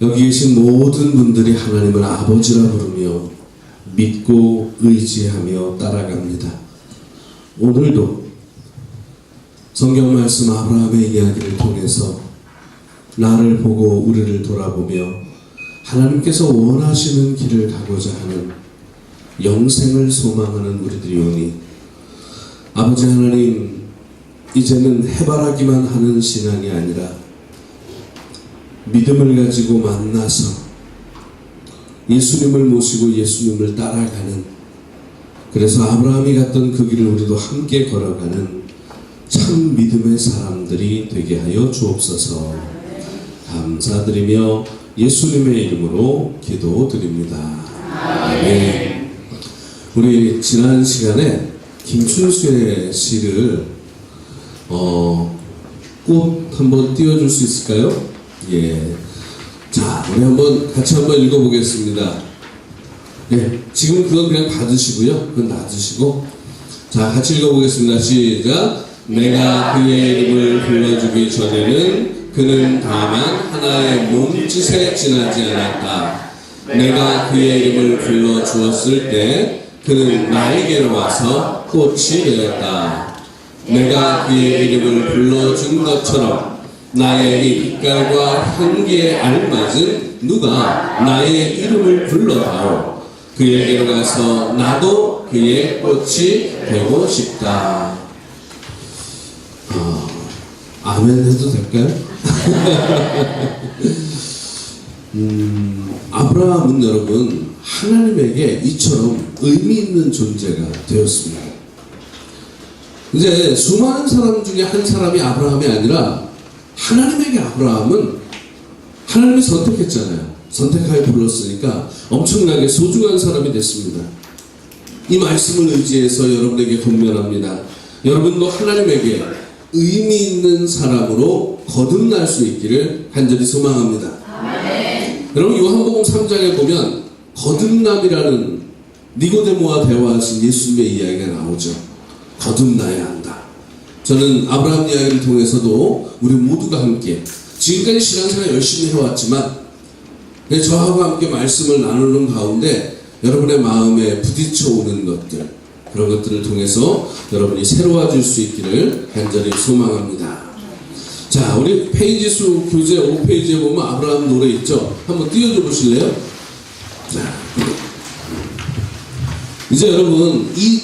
여기 계신 모든 분들이 하나님을 아버지라 부르며 믿고 의지하며 따라갑니다. 오늘도 성경 말씀 아브라함의 이야기를 통해서 나를 보고 우리를 돌아보며 하나님께서 원하시는 길을 가고자 하는 영생을 소망하는 우리들이 오니 아버지 하나님, 이제는 해바라기만 하는 신앙이 아니라 믿음을 가지고 만나서 예수님을 모시고 예수님을 따라가는, 그래서 아브라함이 갔던 그 길을 우리도 함께 걸어가는 참 믿음의 사람들이 되게 하여 주옵소서. 감사드리며 예수님의 이름으로 기도드립니다. 아멘. 우리 지난 시간에 김춘수의 시를 꽃 한번 띄워줄 수 있을까요? 예. 자, 우리 같이 한번 읽어보겠습니다. 네, 지금 그건 그냥 받으시고요. 그건 놔두시고. 자, 같이 읽어보겠습니다. 시작. 내가 그의 이름을 불러주기 전에는 그는 다만 하나의 몸짓에 지나지 않았다. 내가 그의 이름을 불러주었을 때 그는 나에게로 와서 꽃이 되었다. 내가 그의 이름을 불러준 것처럼 나의 이 빛깔과 향기에 알맞은 누가 나의 이름을 불러다오. 그에게로 가서 나도 그의 꽃이 되고 싶다. 아멘 해도 될까요? 아브라함은 여러분 하나님에게 이처럼 의미 있는 존재가 되었습니다. 이제 수많은 사람 중에 한 사람이 아브라함이 아니라 하나님에게 아브라함은 하나님이 선택했잖아요. 선택하여 불렀으니까 엄청나게 소중한 사람이 됐습니다. 이 말씀을 의지해서 여러분에게 권면합니다. 여러분도 하나님에게 의미 있는 사람으로 거듭날 수 있기를 간절히 소망합니다. 아멘. 여러분 요한복음 3장에 보면 거듭남이라는 니고데모와 대화하신 예수님의 이야기가 나오죠. 거듭나야 한다. 저는 아브라함 이야기를 통해서도 우리 모두가 함께 지금까지 신앙생활 열심히 해왔지만 저하고 함께 말씀을 나누는 가운데 여러분의 마음에 부딪혀오는 것들, 그런 것들을 통해서 여러분이 새로워질 수 있기를 간절히 소망합니다. 자, 우리 페이지 수 교재 5페이지에 보면 아브라함 노래 있죠? 한번 띄워줘 보실래요? 자, 이제 여러분 이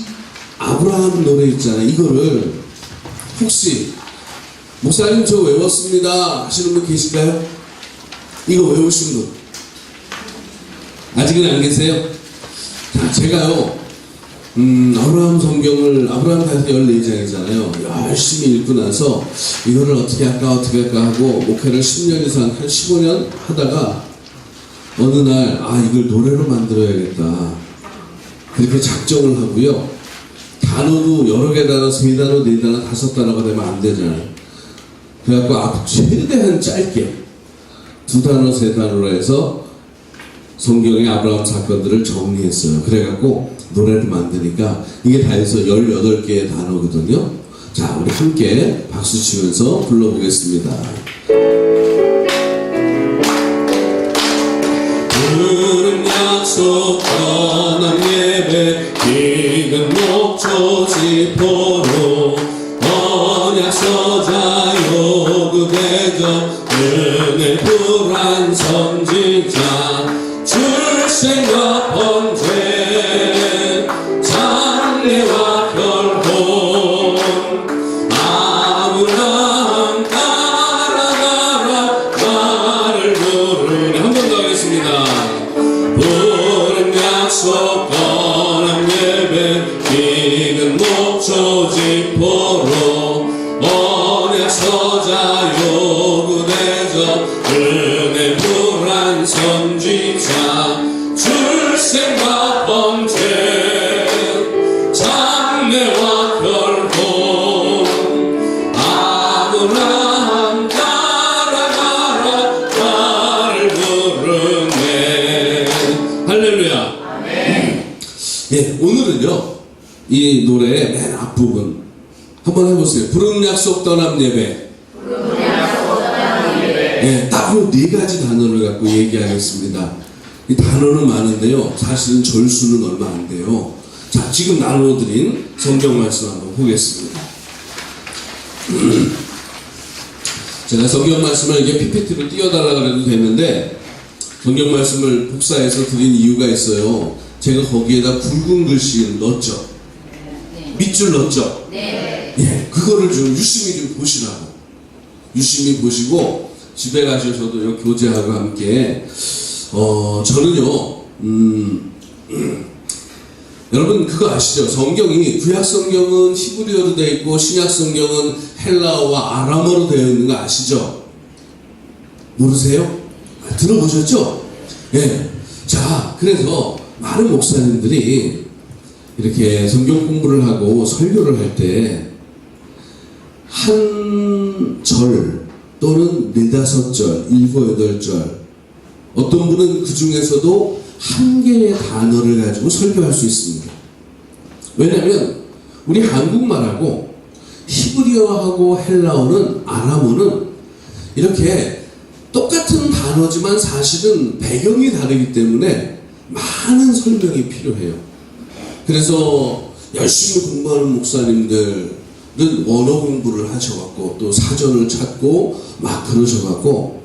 아브라함 노래 있잖아요. 이거를 혹시 목사님 저 외웠습니다 하시는 분 계실까요? 이거 외우신 분 아직은 안 계세요? 자, 제가요 아브라함 성경을 아브라함 다서 14장이잖아요. 열심히 읽고 나서 이거를 어떻게 할까 하고 목회를 10년 이상 한 15년 하다가 어느 날 이걸 노래로 만들어야겠다 그렇게 작정을 하고요. 단어도 여러 개 단어, 3단어, 4단어, 5단어가 되면 안 되잖아요. 그래갖고 최대한 짧게 2단어, 3단어로 해서 성경의 아브라함 사건들을 정리했어요. 그래갖고 노래를 만드니까 이게 다 해서 18개의 단어거든요. 자, 우리 함께 박수 치면서 불러보겠습니다. 푸른 약속 떠난 예배 익은 목초 지포로 언약 서자 요구대적 은혜 불안 선지자 출생과 번제 장래와 결혼 아브라함 따라가라 나를 부르네. 한 번 더 하겠습니다. 푸른 약속 떠난 예배 익은 목초 지포로 언약 서자 요구대적 은혜 불안 선지자 출생과 번제 장래와 결혼 아브라함 따라가라 나를 부르네. 할렐루야. 아멘. 예, 오늘은요 이 노래의 맨 앞부분 한번 해보세요. 푸른 약속 떠남 예배. 예, 예, 딱으로 4가지 단어를 갖고 얘기하겠습니다. 이 단어는 많은데요. 사실은 절수는 얼마 안 돼요. 자, 지금 나눠드린 성경 말씀 한번 보겠습니다. 제가 성경 말씀을 이게 PPT로 띄워달라 그래도 되는데, 성경 말씀을 복사해서 드린 이유가 있어요. 제가 거기에다 굵은 글씨를 넣었죠. 밑줄 넣었죠. 네. 예, 그거를 좀 유심히 좀 보시라고. 유심히 보시고 집에 가셔서도 요 교재하고 함께 저는요 여러분 그거 아시죠? 성경이 구약 성경은 히브리어로 되어 있고 신약 성경은 헬라어와 아람어로 되어 있는 거 아시죠? 모르세요? 들어보셨죠? 예. 자, 그래서 많은 목사님들이 이렇게 성경 공부를 하고 설교를 할 때 한 절 또는 4-5절, 7-8절 어떤 분은 그 중에서도 한 개의 단어를 가지고 설교할 수 있습니다. 왜냐하면 우리 한국말하고 히브리어하고 헬라어는 아람어는 이렇게 똑같은 단어지만 사실은 배경이 다르기 때문에 많은 설명이 필요해요. 그래서 열심히 공부하는 목사님들은 원어 공부를 하셔갖고 또 사전을 찾고 막 그러셔갖고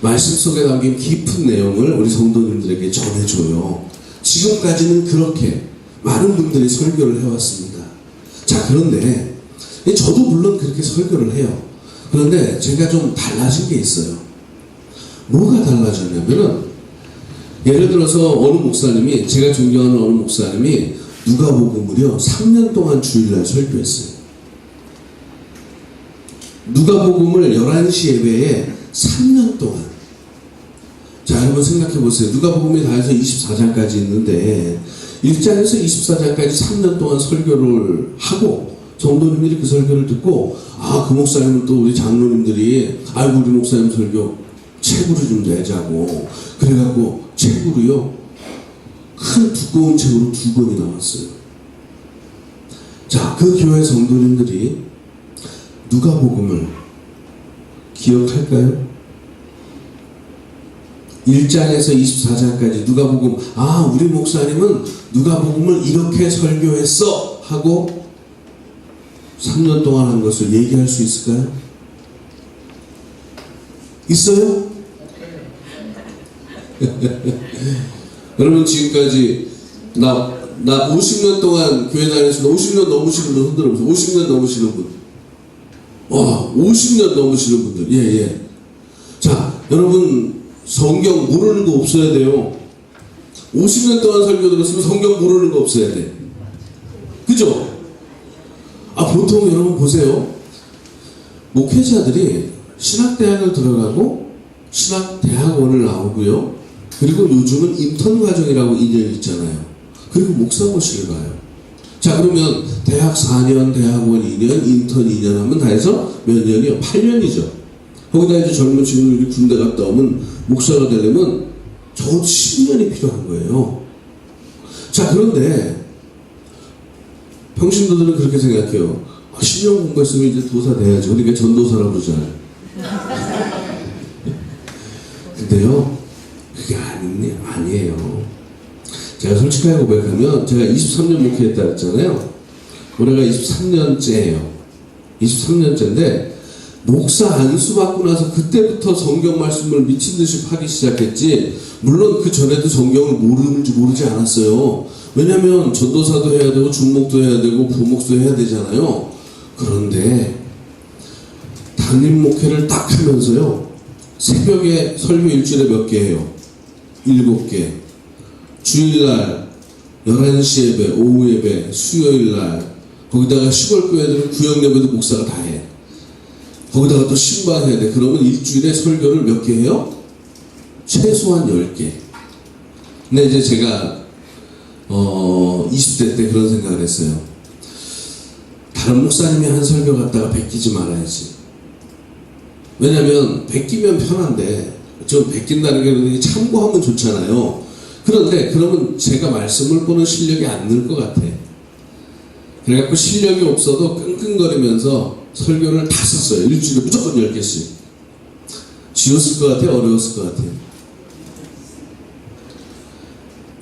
말씀 속에 담긴 깊은 내용을 우리 성도님들에게 전해줘요. 지금까지는 그렇게 많은 분들이 설교를 해왔습니다. 자, 그런데 저도 물론 그렇게 설교를 해요. 그런데 제가 좀 달라진 게 있어요. 뭐가 달라졌냐면은 예를 들어서 어느 목사님이, 제가 존경하는 어느 목사님이 누가복음을요 3년 동안 주일날 설교했어요. 누가복음을 11시 예배에 3년 동안. 자, 여러분 생각해 보세요. 누가복음이 다 해서 24장까지 있는데 1장에서 24장까지 3년 동안 설교를 하고 성도님들이 그 설교를 듣고, 아, 그 목사님은 또 우리 장로님들이 아이고 우리 목사님 설교 책으로 좀 내자고 그래갖고 책으로요 큰 두꺼운 책으로 2권이 나왔어요. 자, 그 교회 성도님들이 누가복음을 기억할까요? 1장에서 24장까지 누가복음, 아, 우리 목사님은 누가복음을 이렇게 설교했어 하고 3년 동안 한 것을 얘기할 수 있을까요? 있어요? 여러분 지금까지 나 50년 동안 교회 다녔습니다. 50년 넘으시는 분 흔들어보세요. 50년 넘으시는 분. 와, 50년 넘으시는 분들. 예. 자, 여러분 성경 모르는 거 없어야 돼요. 50년 동안 설교 들었으면 성경 모르는 거 없어야 돼. 그죠? 아, 보통 여러분 보세요. 목회자들이 신학대학을 들어가고 신학대학원을 나오고요. 그리고 요즘은 인턴 과정이라고 2년 있잖아요. 그리고 목사고시를 가요. 자, 그러면 대학 4년, 대학원 2년, 인턴 2년 하면 다 해서 몇 년이요? 8년이죠. 거기다 이제 젊은 친구들이 군대 갔다 오면 목사가 되려면 적어도 10년이 필요한 거예요. 자, 그런데 평신도들은 그렇게 생각해요. 10년 공부했으면 이제 도사 돼야죠. 그러니까 전도사라고 그러잖아요. 근데요, 그게 아니에요. 제가 솔직하게 고백하면 제가 23년 목회했다 했잖아요. 올해가 23년째예요. 23년째인데 목사 안수 받고 나서 그때부터 성경 말씀을 미친 듯이 파기 시작했지, 물론 그 전에도 성경을 모르지 않았어요. 왜냐면 전도사도 해야 되고 중목도 해야 되고 부목도 해야 되잖아요. 그런데 담임 목회를 딱 하면서요, 새벽에 설교 일주일에 몇 개 해요? 7개. 주일날 11시 예배, 오후 예배, 수요일날, 거기다가 시골교회들은 구역 예배도 목사가 다 해. 거기다가 또 신방해야 돼. 그러면 일주일에 설교를 몇 개 해요? 최소한 10개. 근데 이제 제가 20대 때 그런 생각을 했어요. 다른 목사님이 한 설교 갖다가 베끼지 말아야지. 왜냐면 베끼면 편한데, 저 베낀다는 게 참고하면 좋잖아요. 그런데 그러면 제가 말씀을 보는 실력이 안 늘 것 같아. 그래갖고 실력이 없어도 끙끙거리면서 설교를 다 썼어요. 일주일에 무조건 10개씩. 쉬웠을 것 같아요? 어려웠을 것 같아요?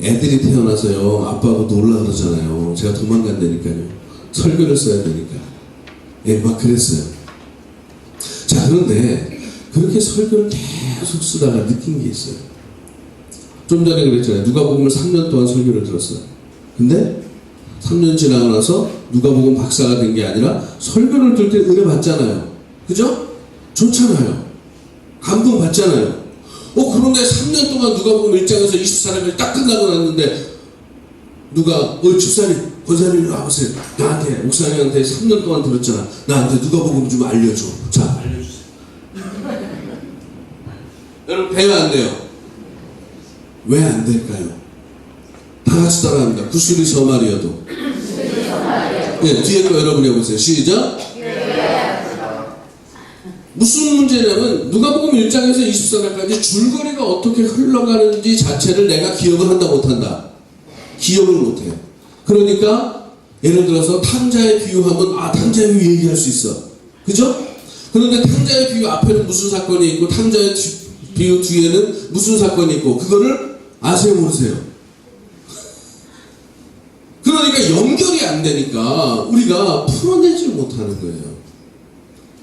애들이 태어나서요, 아빠하고 놀라 그러잖아요. 제가 도망간다니까요. 설교를 써야 되니까. 예, 막 그랬어요. 자, 그런데 그렇게 설교를 계속 쓰다가 느낀 게 있어요. 좀 전에 그랬잖아요. 누가복음을 3년 동안 설교를 들었어요. 근데 3년 지나고 나서 누가복음 박사가 된 게 아니라 설교를 들 때 은혜 받잖아요. 그죠? 좋잖아요. 감동 받잖아요. 그런데 3년 동안 누가복음 1장에서 24장까지 딱 끝나고 났는데 누가 집사님, 권사님 이리 와보세요. 나한테, 목사님한테 3년 동안 들었잖아. 나한테 누가복음 좀 알려줘. 자, 알려주세요. 여러분 돼요, 안 돼요? 왜 안 될까요? 다 같이 따라합니다. 구슬이 저 말이어도. 네, 뒤에 거 여러분 해보세요. 시작. 무슨 문제냐면 누가복음 1장에서 24장까지 줄거리가 어떻게 흘러가는지 자체를 내가 기억을 한다 못한다. 기억을 못해요. 그러니까 예를 들어서 탕자의 비유하면 탕자의 비유 얘기할 수 있어. 그죠? 그런데 탕자의 비유 앞에는 무슨 사건이 있고 탕자의 비유 뒤에는 무슨 사건이 있고 그거를 아세요 모르세요? 그러니까 연결이 안 되니까 우리가 풀어내지 못하는 거예요.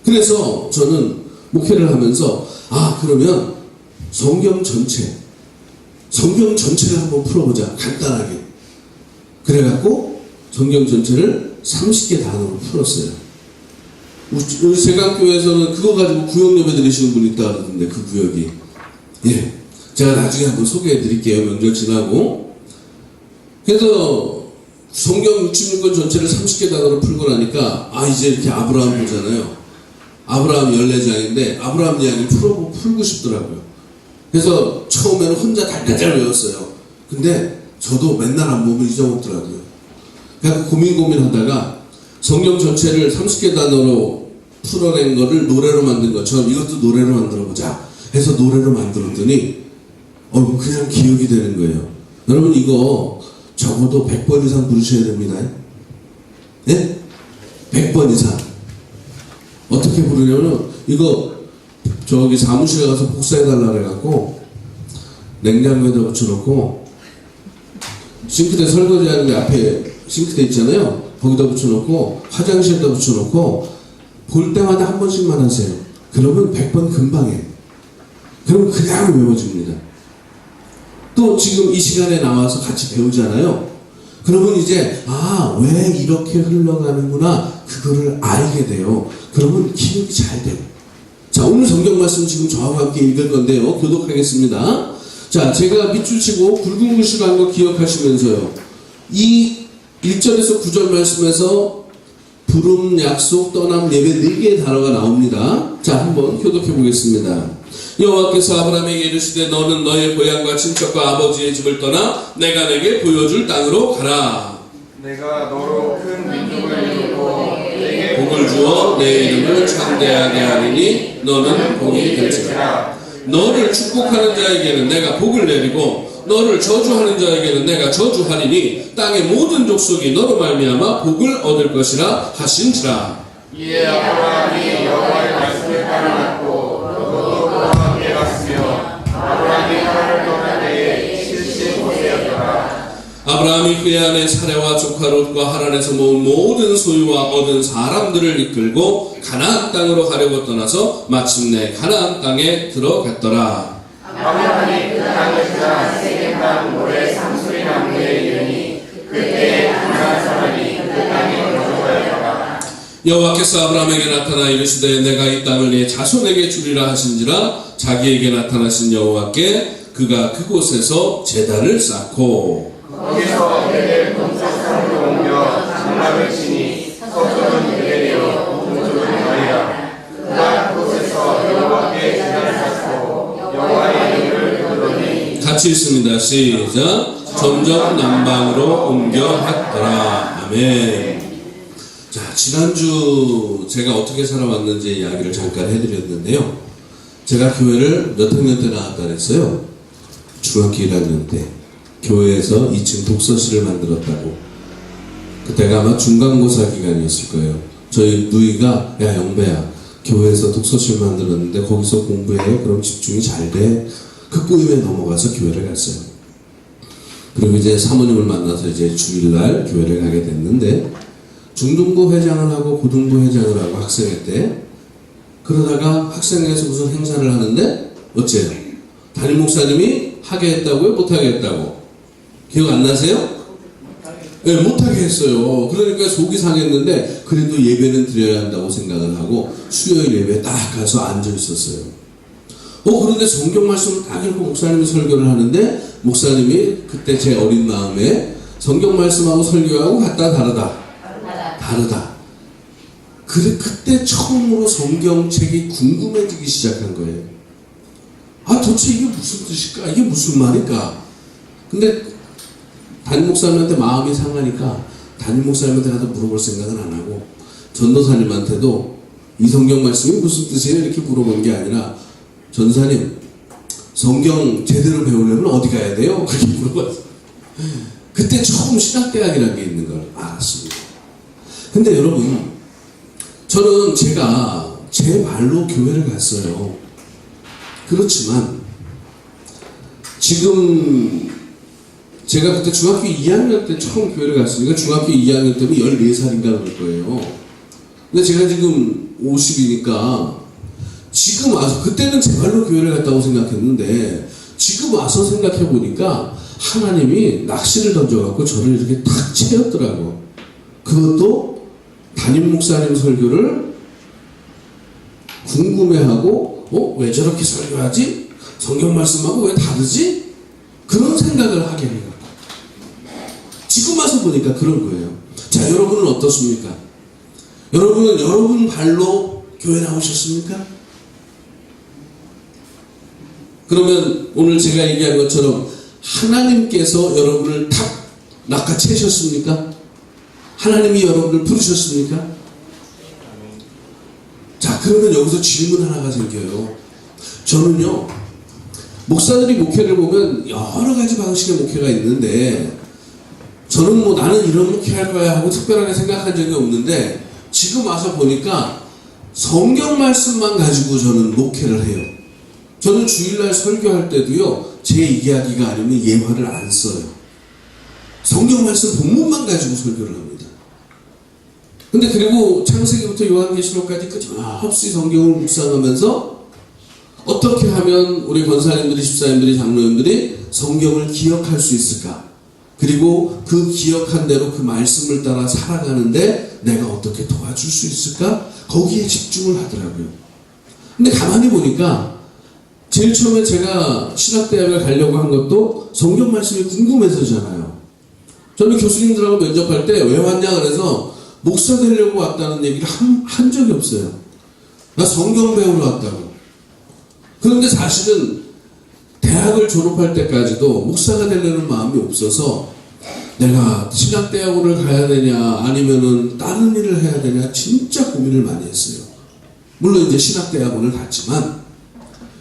그래서 저는 목회를 하면서 그러면 성경 전체를 한번 풀어보자. 간단하게. 그래갖고 성경 전체를 30개 단어로 풀었어요. 우리 세강교회에서는 그거 가지고 구역 예배 드리시는 분이 있다 그러던데 그 구역이. 예, 제가 나중에 한번 소개해 드릴게요. 명절 지나고. 그래서 성경 66권 전체를 30개 단어로 풀고 나니까 이제 이렇게 아브라함 보잖아요. 아브라함 14장인데 아브라함 이야기를 풀고 싶더라고요. 그래서 처음에는 혼자 달달달 외웠어요. 근데 저도 맨날 안 보면 잊어먹더라고요. 그래서 고민하다가 성경 전체를 30개 단어로 풀어낸 거를 노래로 만든 것처럼 이것도 노래로 만들어보자 해서 노래로 만들었더니 그냥 기억이 되는 거예요. 여러분 이거 적어도 100번 이상 부르셔야 됩니다. 네? 100번 이상. 어떻게 부르냐면 이거 저기 사무실에 가서 복사해달라 그래갖고 냉장고에다 붙여놓고 싱크대 설거지하는 데 앞에 싱크대 있잖아요. 거기다 붙여놓고 화장실에다 붙여놓고 볼 때마다 한 번씩만 하세요. 그러면 100번 금방 해. 그럼 그냥 외워집니다. 또 지금 이 시간에 나와서 같이 배우잖아요. 그러면 이제 왜 이렇게 흘러가는구나 그거를 알게 돼요. 그러면 기억이 잘 돼요. 자, 오늘 성경 말씀 지금 저와 함께 읽을 건데요. 교독하겠습니다. 자, 제가 밑줄 치고 굵은 글씨로 한 거 기억하시면서요. 이 1절에서 9절 말씀에서 부름, 약속, 떠남, 예배 4개의 단어가 나옵니다. 자, 한번 교독해 보겠습니다. 여호와께서 아브라함에게 이르시되 너는 너의 고향과 친척과 아버지의 집을 떠나 내가 내게 보여줄 땅으로 가라. 내가 너로 큰 민족을 이루고 내게 복을 주어 내 이름을 창대하게 하리니 너는 복이 될지라. 너를 축복하는 자에게는 내가 복을 내리고 너를 저주하는 자에게는 내가 저주하리니 땅의 모든 족속이 너로 말미암아 복을 얻을 것이라 하신지라. 이에 아브라함이 여호와의 말씀을 따라갔고 너도 그와 함께 갔으며 아브라함이 하를 떠날 때에 75세였더라. 아브라함이 그의 아내 사레와 조카 롯과 하란에서 모은 모든 소유와 얻은 사람들을 이끌고 가나안 땅으로 가려고 떠나서 마침내 가나안 땅에 들어갔더라. 아브라함이 그 땅을 지나 세겜 땅 모래 상수리 나무에 이르니 그때에 가나안 사람이 그 땅에 거주하였더라. 여호와께서 아브라함에게 나타나 이르시되 내가 이 땅을 네 자손에게 주리라 하신지라. 자기에게 나타나신 여호와께 그가 그곳에서 제단을 쌓고 거기서 베델 동쪽으로 옮겨 장막을 치니 서쪽은 베델이요 동쪽은 아이라. 그가 그곳에서 여호와께 제단을 쌓고 여호와의 이름을 부르니 같이 읽습니다. 시작. 점점 남방으로 옮겨갔더라. 아멘. 자, 지난주 제가 어떻게 살아왔는지 이야기를 잠깐 해드렸는데요. 제가 교회를 몇 학년 때 나왔다 그랬어요? 중학교 1학년 때. 교회에서 2층 독서실을 만들었다고. 그때가 아마 중간고사 기간이었을 거예요. 저희 누이가 야 영배야 교회에서 독서실 만들었는데 거기서 공부해요. 그럼 집중이 잘 돼. 그 꾸임에 넘어가서 교회를 갔어요. 그리고 이제 사모님을 만나서 이제 주일날 교회를 가게 됐는데 중등부 회장을 하고 고등부 회장을 하고 학생회 때 그러다가 학생회에서 무슨 행사를 하는데 어째요? 담임 목사님이 하게 했다고요? 못하게 했다고? 기억 안 나세요? 네, 못하게 했어요. 그러니까 속이 상했는데 그래도 예배는 드려야 한다고 생각을 하고 수요일 예배에 딱 가서 앉아 있었어요. 그런데 성경 말씀을 딱 읽고 목사님이 설교를 하는데 목사님이 그때 제 어린 마음에 성경 말씀하고 설교하고 같다 다르다. 그때 처음으로 성경책이 궁금해지기 시작한 거예요. 도대체 이게 무슨 뜻일까? 이게 무슨 말일까? 근데 담임 목사님한테 마음이 상하니까 담임 목사님한테 가서 물어볼 생각은 안 하고 전도사님한테도 이 성경 말씀이 무슨 뜻이에요? 이렇게 물어본 게 아니라 전사님 성경 제대로 배우려면 어디 가야 돼요? 그렇게 물어봤어요. 그때 처음 신학대학이라는 게 있는 걸 알았습니다. 근데 여러분 저는 제가 제 말로 교회를 갔어요. 그렇지만 지금 제가 그때 중학교 2학년 때 처음 교회를 갔으니까 중학교 2학년 때면 14살인가 그럴 거예요. 근데 제가 지금 50이니까 지금 와서 그때는 제 말로 교회를 갔다고 생각했는데 지금 와서 생각해 보니까 하나님이 낚시를 던져갖고 저를 이렇게 탁 채웠더라고. 그것도 담임 목사님 설교를 궁금해하고 왜 저렇게 설교하지? 성경 말씀하고 왜 다르지? 그런 생각을 하게 해요. 지금 와서 보니까 그런 거예요. 자, 여러분은 어떻습니까? 여러분은 여러분 발로 교회 나오셨습니까? 그러면 오늘 제가 얘기한 것처럼 하나님께서 여러분을 탁 낚아채셨습니까? 하나님이 여러분을 부르셨습니까? 자, 그러면 여기서 질문 하나가 생겨요. 저는요, 목사들이 목회를 보면 여러 가지 방식의 목회가 있는데 저는 나는 이런 목회할 거야 하고 특별하게 생각한 적이 없는데 지금 와서 보니까 성경 말씀만 가지고 저는 목회를 해요. 저는 주일날 설교할 때도요, 제 이야기가 아니면 예화를 안 써요. 성경 말씀 본문만 가지고 설교를 합니다. 근데 그리고 창세기부터 요한계시록까지 끝없이 성경을 묵상하면서 어떻게 하면 우리 권사님들이, 집사님들이, 장로님들이 성경을 기억할 수 있을까? 그리고 그 기억한 대로 그 말씀을 따라 살아가는데 내가 어떻게 도와줄 수 있을까? 거기에 집중을 하더라고요. 근데 가만히 보니까 제일 처음에 제가 신학대학을 가려고 한 것도 성경 말씀이 궁금해서잖아요. 저는 교수님들하고 면접할 때 왜 왔냐 그래서 목사 되려고 왔다는 얘기를 한 적이 없어요. 나 성경 배우러 왔다고. 그런데 사실은 대학을 졸업할 때까지도 목사가 되려는 마음이 없어서 내가 신학대학원을 가야 되냐 아니면은 다른 일을 해야 되냐 진짜 고민을 많이 했어요. 물론 이제 신학대학원을 갔지만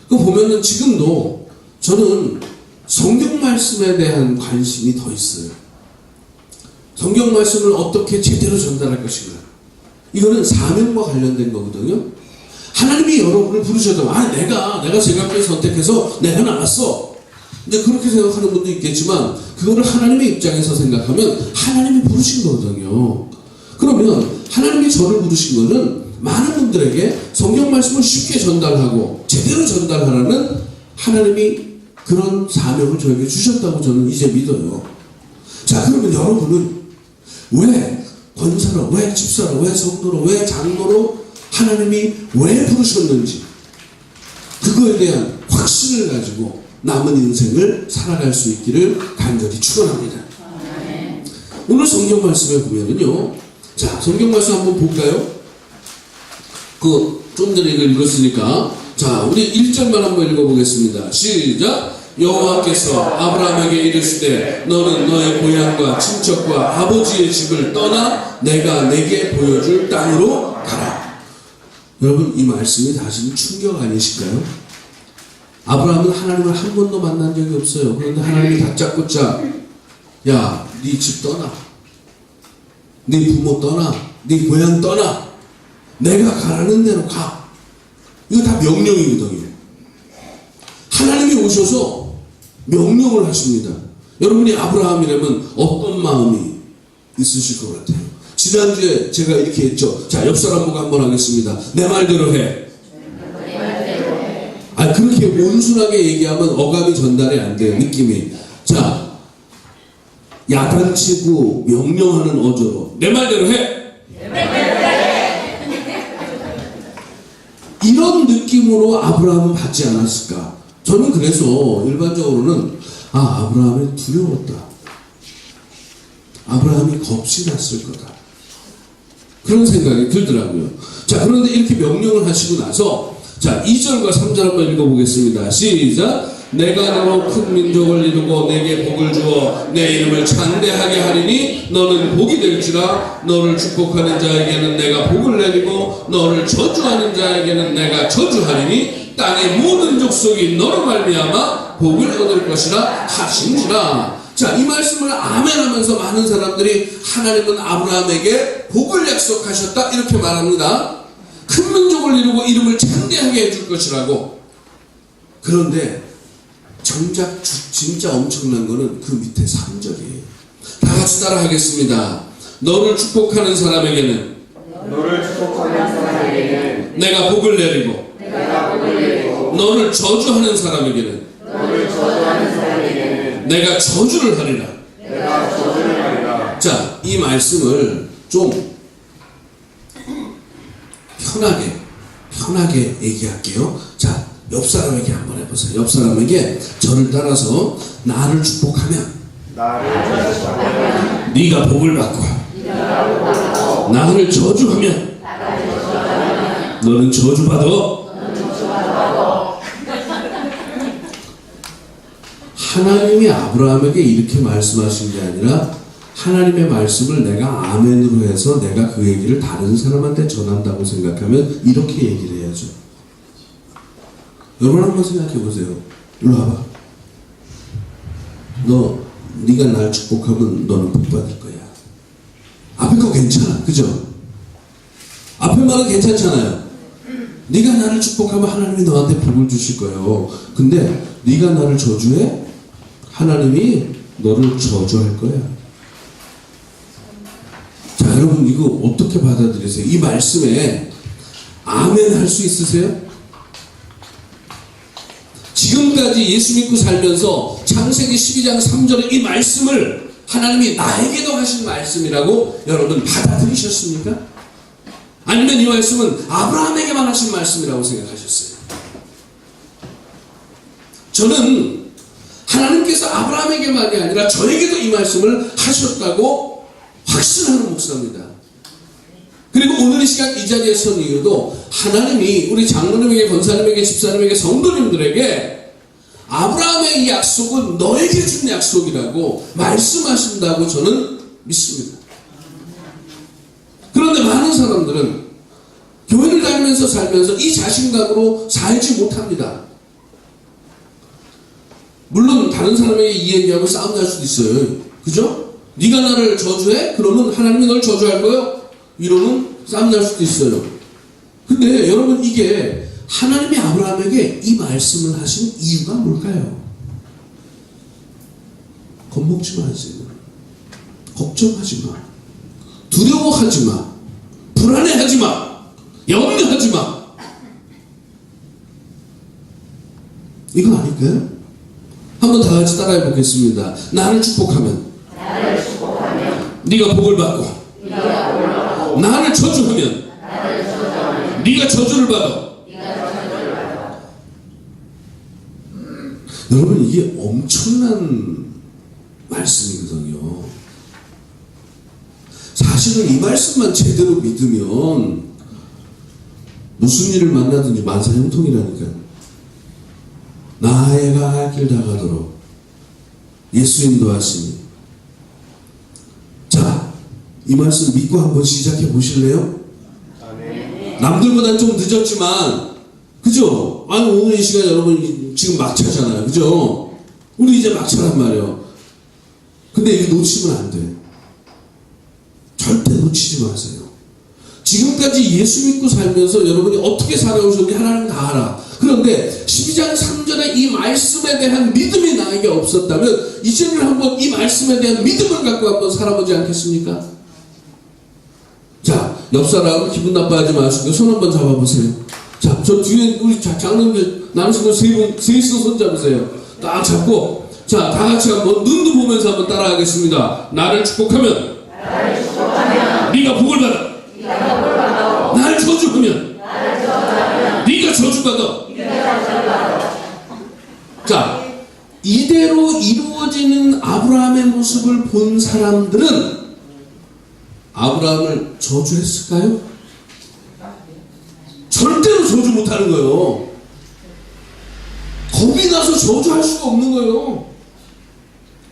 그 보면은 지금도 저는 성경 말씀에 대한 관심이 더 있어요. 성경 말씀을 어떻게 제대로 전달할 것인가. 이거는 사명과 관련된 거거든요. 하나님이 여러분을 부르셔도 내가 제각기 선택해서 내가 나왔어. 이제 그렇게 생각하는 분도 있겠지만 그거를 하나님의 입장에서 생각하면 하나님이 부르신 거거든요. 그러면 하나님이 저를 부르신 거는 많은 분들에게 성경 말씀을 쉽게 전달하고 제대로 전달하라는 하나님이 그런 사명을 저에게 주셨다고 저는 이제 믿어요. 자, 그러면 여러분은 왜 권사로, 왜 집사로, 왜 성도로, 왜 장로로 하나님이 왜 부르셨는지 그거에 대한 확신을 가지고 남은 인생을 살아갈 수 있기를 간절히 축원합니다. 오늘 성경 말씀에 보면은요, 자, 성경 말씀 한번 볼까요? 좀 전에 이걸 읽었으니까 자, 우리 1절만 한번 읽어보겠습니다. 시작! 여호와께서 아브라함에게 이르시되 너는 너의 고향과 친척과 아버지의 집을 떠나 내가 내게 보여줄 땅으로 가라. 여러분, 이 말씀이 사실 충격 아니실까요? 아브라함은 하나님을 한 번도 만난 적이 없어요. 그런데 하나님이 다짜고짜 야, 네 집 떠나, 네 부모 떠나, 네 고향 떠나, 내가 가라는 대로 가. 이거 다 명령이거든요. 하나님이 오셔서 명령을 하십니다. 여러분이 아브라함이라면 어떤 마음이 있으실 것 같아요? 지난주에 제가 이렇게 했죠. 자, 옆 사람 보고 한번 하겠습니다. 내 말대로 해. 아, 그렇게 온순하게 얘기하면 어감이 전달이 안 돼요, 느낌이. 자, 야단치고 명령하는 어조로 내 말대로 해. 이런 느낌으로 아브라함은 받지 않았을까? 저는 그래서 일반적으로는 아브라함이 두려웠다. 아브라함이 겁이 났을 거다. 그런 생각이 들더라고요. 자, 그런데 이렇게 명령을 하시고 나서 자, 2절과 3절 한번 읽어보겠습니다. 시작. 내가 너로 큰 민족을 이루고 내게 복을 주어 내 이름을 창대하게 하리니 너는 복이 될지라. 너를 축복하는 자에게는 내가 복을 내리고 너를 저주하는 자에게는 내가 저주하리니 땅의 모든 족속이 너로 말미암아 복을 얻을 것이라 하신지라. 자, 이 말씀을 아멘하면서 많은 사람들이 하나님은 아브라함에게 복을 약속하셨다 이렇게 말합니다. 큰 민족을 이루고 이름을 창대하게 해줄 것이라고. 그런데 정작 진짜 엄청난 거는 그 밑에 3절이에요. 다 같이 따라 하겠습니다. 너를 축복하는 사람에게는 내가 복을 내리고 너를 저주하는 사람에게는 내가 저주를 하리라. 자, 이 말씀을 좀 편하게 얘기할게요. 자, 옆 사람에게 한번 해보세요. 옆 사람에게 저를 따라서 나를 축복하면 네가 복을 받고 나를 저주하면 너는 저주받아. 하나님이 아브라함에게 이렇게 말씀하신 게 아니라 하나님의 말씀을 내가 아멘으로 해서 내가 그 얘기를 다른 사람한테 전한다고 생각하면 이렇게 얘기를 해야죠. 여러분 한번 생각해 보세요. 일로 와봐. 네가 날 축복하면 너는 복 받을 거야. 앞에 거 괜찮아, 그죠? 앞에 말은 괜찮잖아요. 네가 나를 축복하면 하나님이 너한테 복을 주실 거예요. 근데 네가 나를 저주해? 하나님이 너를 저주할 거야. 자, 여러분 이거 어떻게 받아들이세요? 이 말씀에 아멘 할 수 있으세요? 지금까지 예수 믿고 살면서 창세기 12장 3절의 이 말씀을 하나님이 나에게도 하신 말씀이라고 여러분 받아들이셨습니까? 아니면 이 말씀은 아브라함에게만 하신 말씀이라고 생각하셨어요? 저는 하나님께서 아브라함에게만이 아니라 저에게도 이 말씀을 하셨다고 확신하는 목사입니다. 그리고 오늘 이 시간 이 자리에 선 이유도 하나님이 우리 장로님에게, 권사님에게, 집사님에게, 성도님들에게 아브라함의 이 약속은 너에게 준 약속이라고 말씀하신다고 저는 믿습니다. 그런데 많은 사람들은 교회를 다니면서 살면서 이 자신감으로 살지 못합니다. 물론 다른 사람에게 이 얘기하고 싸움 날 수도 있어요. 그죠? 네가 나를 저주해? 그러면 하나님이 널 저주할 거예요? 이러면 싸움 날 수도 있어요. 근데 여러분 이게 하나님이 아브라함에게 이 말씀을 하신 이유가 뭘까요? 겁먹지 마세요. 걱정하지 마. 두려워하지 마. 불안해하지 마. 염려하지 마. 이거 아닐까요? 한번 다 같이 따라해 보겠습니다. 나를 축복하면 네가 복을 받고 나를 저주하면 네가 저주를 받아. 여러분 이게 엄청난 말씀이거든요. 사실은 이 말씀만 제대로 믿으면 무슨 일을 만나든지 만사형통이라니까요. 나아가 할 길 다 가도록 예수 인도하시니. 자, 이 말씀 믿고 한번 시작해 보실래요? 남들보다 좀 늦었지만, 그죠? 아니, 오늘 이 시간 여러분 지금 막차잖아요. 그죠? 우리 이제 막차란 말이에요. 근데 이거 놓치면 안 돼. 절대 놓치지 마세요. 지금까지 예수 믿고 살면서 여러분이 어떻게 살아오셨는지 하나님 다 알아. 그런데 12장 3절에 이 말씀에 대한 믿음이 나에게 없었다면 이제는 한번 이 말씀에 대한 믿음을 갖고 한번 살아보지 않겠습니까? 자, 옆 사람 기분 나빠하지 마시고 손 한번 잡아보세요. 자, 저 뒤에 우리 장로님들 남으신 셋이서 손 잡으세요. 딱 잡고, 자, 다 같이 한번 눈도 보면서 한번 따라하겠습니다. 나를 축복하면 네가 복을 받아. 나를 저주하면 네가 저주받아. 자, 이대로 이루어지는 아브라함의 모습을 본 사람들은 아브라함을 저주했을까요? 절대로 저주 못하는 거예요. 겁이 나서 저주할 수가 없는 거예요.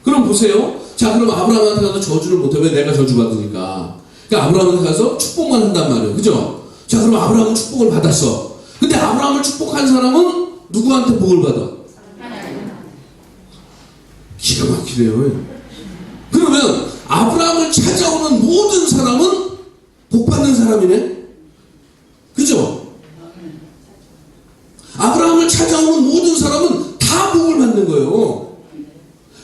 그럼 보세요. 자, 그럼 아브라함한테 가서 저주를 못해. 왜? 내가 저주받으니까. 그러니까 아브라함한테 가서 축복만 한단 말이에요. 그죠? 자, 그럼 아브라함은 축복을 받았어. 근데 아브라함을 축복한 사람은 누구한테 복을 받아? 기가 막히네요. 그러면 아브라함을 찾아오는 모든 사람은 복 받는 사람이네? 그죠? 아브라함을 찾아오는 모든 사람은 다 복을 받는 거예요.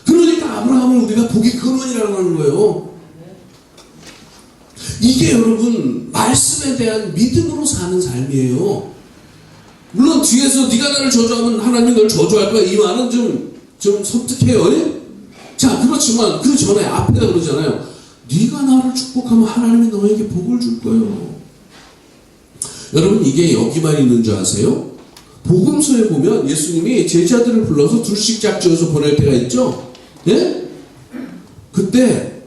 그러니까 아브라함을 우리가 복의 근원이라고 하는 거예요. 이게 여러분 말씀에 대한 믿음으로 사는 삶이에요. 물론 뒤에서 네가 나를 저주하면 하나님이 널 저주할 거야, 이 말은 좀 섬뜩해요. 예? 자, 그렇지만 그 전에 앞에다 그러잖아요. 네가 나를 축복하면 하나님이 너에게 복을 줄 거예요. 여러분, 이게 여기만 있는 줄 아세요? 복음서에 보면 예수님이 제자들을 불러서 둘씩 짝지어서 보낼 때가 있죠. 예? 그때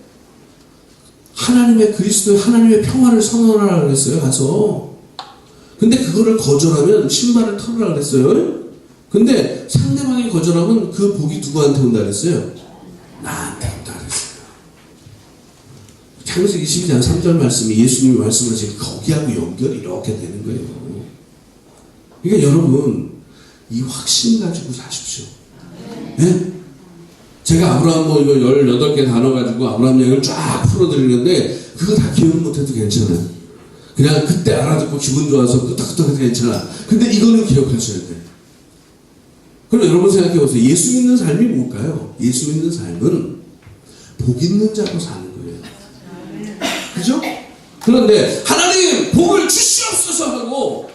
하나님의 그리스도의 하나님의 평화를 선언하라 그랬어요. 가서. 근데 그거를 거절하면 신발을 털으라 그랬어요. 근데 상대방이 거절하면 그 복이 누구한테 온다 그랬어요? 나한테 온다 그랬어요. 창세기 12장 3절 말씀이 예수님이 말씀하신 거기하고 연결이 이렇게 되는 거예요. 그러니까 여러분, 이 확신 가지고 사십시오. 예? 제가 아브라함 뭐 이거 18개 단어 가지고 아브라함 얘기를 쫙 풀어드리는데 그거 다 기억 못해도 괜찮아요. 그냥 그때 알아듣고 기분 좋아서 끄떡끄떡해도 괜찮아. 근데 이거는 기억하셔야 돼. 그럼 여러분 생각해 보세요. 예수 믿는 삶이 뭘까요? 예수 믿는 삶은 복 있는 자로 사는 거예요. 그죠? 그런데 하나님 복을 주시옵소서 하고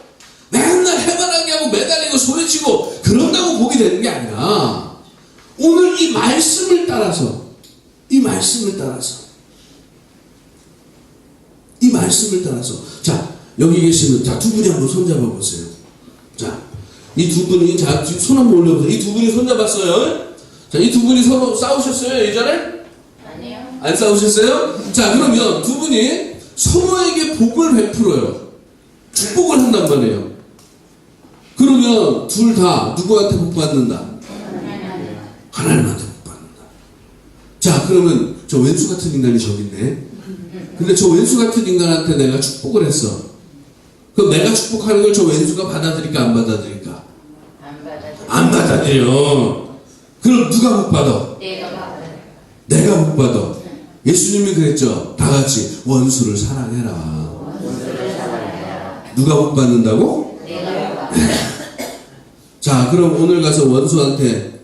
맨날 해바라기 하고 매달리고 소리치고 그런다고 복이 되는 게 아니라 오늘 이 말씀을 따라서 자, 여기 계시는 자, 두 분이 한번 손잡아 보세요. 자, 이 두 분이 자, 손 한번 올려보세요. 이 두 분이 손잡았어요. 자, 이 두 분이 서로 싸우셨어요, 예전에? 아니요. 안 싸우셨어요? 자, 그러면 두 분이 서로에게 복을 베풀어요. 축복을 한단 말이에요. 그러면 둘 다 누구한테 복 받는다? 하나님한테 복 받는다. 자, 그러면 저 왼수 같은 인간이 저기 있네. 근데 저 왼수 같은 인간한테 내가 축복을 했어. 그럼 내가 축복하는 걸 저 왼수가 받아들일까 안 받아들일까? 안 받아들여. 그럼 누가 복 받아? 내가 복 받아. 예수님이 그랬죠. 다 같이 원수를 사랑해라. 누가 복 받는다고? 자, 그럼 오늘 가서 원수한테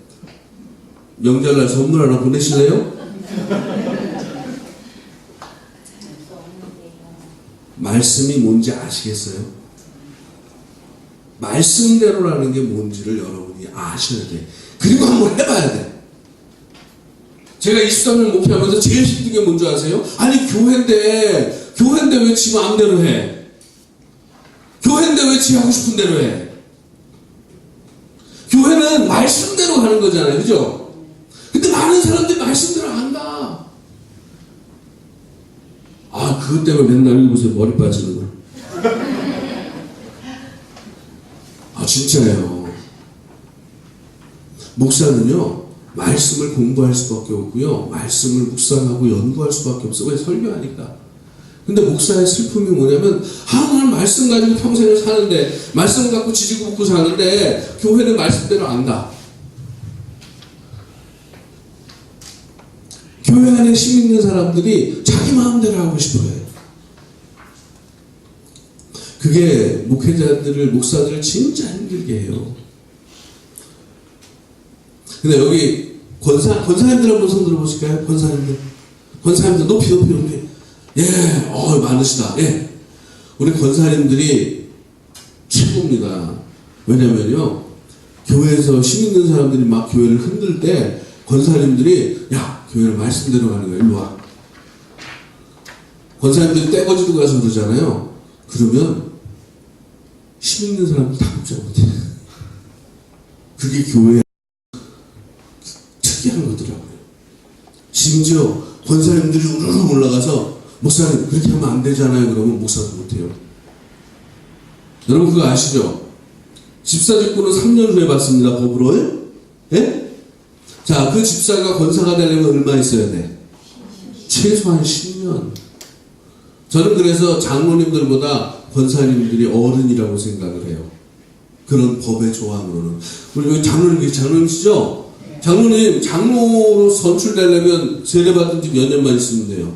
명절날 선물 하나 보내실래요? 말씀이 뭔지 아시겠어요? 말씀대로라는 게 뭔지를 여러분이 아셔야 돼. 그리고 한번 해봐야 돼. 제가 23년 목회하면서 제일 힘든 게 뭔지 아세요? 아니, 교회인데 왜 지 마음대로 해? 교회인데 왜 지 하고 싶은 대로 해? 교회는 말씀대로 가는 거잖아요. 그죠? 근데 많은 사람들이 말씀대로 안 가. 아, 그것 때문에 맨날 보세요. 머리 빠지는 거. 아, 진짜예요. 목사는요, 말씀을 공부할 수밖에 없고요, 말씀을 묵상하고 연구할 수밖에 없어요. 왜? 설교하니까. 근데 목사의 슬픔이 뭐냐면, 나는 말씀 가지고 평생을 사는데, 말씀 갖고 지지고 볶고 사는데, 교회는 말씀대로 안 가. 교회 안에 심 있는 사람들이 자기 마음대로 하고 싶어요. 그게 목사들을 진짜 힘들게 해요. 근데 여기 권사님들 한번 손 들어보실까요? 권사님들 높이. 예, 많으시다. 예. 우리 권사님들이 최고입니다. 왜냐면요, 교회에서 힘 있는 사람들이 막 교회를 흔들 때, 권사님들이, 야, 교회를 말씀대로 가는 거야. 일로 와. 권사님들이 떼거지로 가서 그러잖아요. 그러면, 힘 있는 사람들 다 못 못해. 그게 교회의 특이한 거더라고요. 심지어, 권사님들이 우르르 올라가서, 목사님, 그렇게 하면 안 되잖아요. 그러면 목사도 못해요. 여러분, 그거 아시죠? 집사직구는 3년 후에 받습니다. 법으로요? 예? 자, 그 집사가 권사가 되려면 얼마 있어야 돼? 최소한 10년. 저는 그래서 장로님들보다 권사님들이 어른이라고 생각을 해요. 그런 법의 조항으로는. 우리 여기 장로님이시죠? 장로님, 장로로 선출되려면 세례받은 지 몇 년만 있으면 돼요?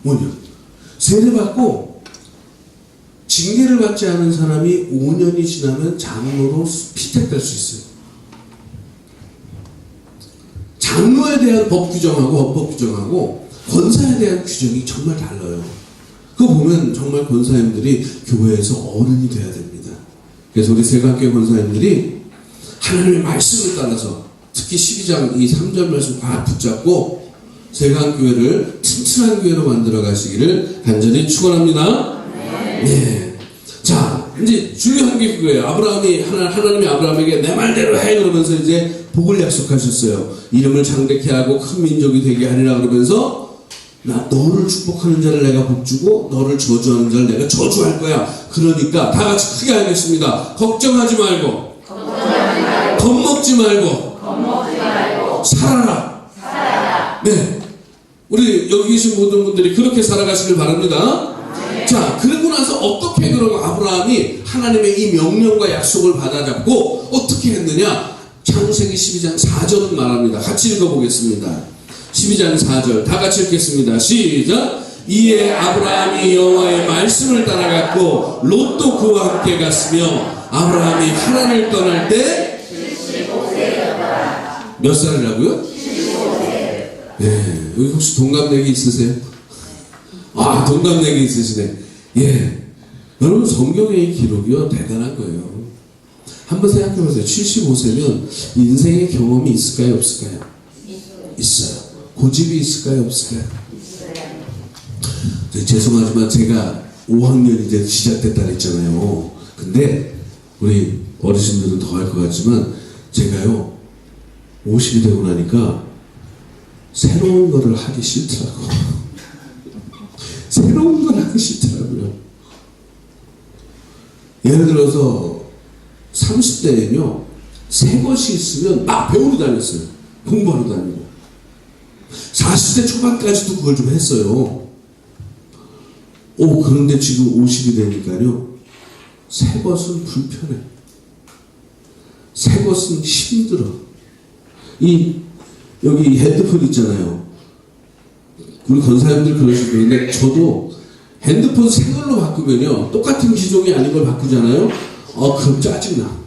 5년. 세례받고 징계를 받지 않은 사람이 5년이 지나면 장로로 피택될 수 있어요. 장로에 대한 법 규정하고 헌법 규정하고 권사에 대한 규정이 정말 달라요. 그거 보면 정말 권사님들이 교회에서 어른이 돼야 됩니다. 그래서 우리 세관교회 권사님들이 하나님의 말씀을 따라서 특히 12장 이 3절 말씀 꽉 붙잡고 세관교회를 튼튼한 교회로 만들어 가시기를 간절히 축원합니다. 네. 자, 이제 중요한 게 그거예요. 하나님이 아브라함에게 내 말대로 해 그러면서 이제 복을 약속하셨어요. 이름을 장대케 하고 큰 민족이 되게 하리라 그러면서 너를 축복하는 자를 내가 복주고 너를 저주하는 자를 내가 저주할 거야. 그러니까 다 같이 크게 하겠습니다. 걱정하지 말고 겁먹지 말고 살아라. 네. 우리 여기 계신 모든 분들이 그렇게 살아가시길 바랍니다. 자, 그러고 나서 어떻게 그러고 아브라함이 하나님의 이 명령과 약속을 받아잡고 어떻게 했느냐? 창세기 12장 4절은 말합니다. 같이 읽어보겠습니다. 12장 4절 다 같이 읽겠습니다. 시작. 이에 아브라함이 여호와의 말씀을 따라갔고 롯도 그와 함께 갔으며 아브라함이 하란을 떠날 때 75세였더라. 몇 살이라고요? 75세. 네, 여기 혹시 동갑내기 있으세요? 아, 동갑내기 있으시네. 예. 여러분, 성경의 기록이요, 대단한 거예요. 한번 생각해 보세요. 75세면 인생의 경험이 있을까요, 없을까요? 있어요. 고집이 있을까요, 없을까요? 있어요. 죄송하지만 제가 5학년 이제 시작됐다 그랬잖아요. 근데 우리 어르신들은 더 할 것 같지만 제가요, 50이 되고 나니까 새로운 거를 하기 싫더라고요. 새로운 걸 하기 싫더라고요. 예를 들어서 30대에는요, 새 것이 있으면 막 배우러 다녔어요. 공부하러 다니고. 40대 초반까지도 그걸 좀 했어요. 그런데 지금 50이 되니까요, 새 것은 불편해. 새 것은 힘들어. 여기 핸드폰 있잖아요. 우리 권사님들 그러시고, 근데 저도 핸드폰 새 걸로 바꾸면요, 똑같은 기종이 아닌 걸 바꾸잖아요. 그럼 짜증나.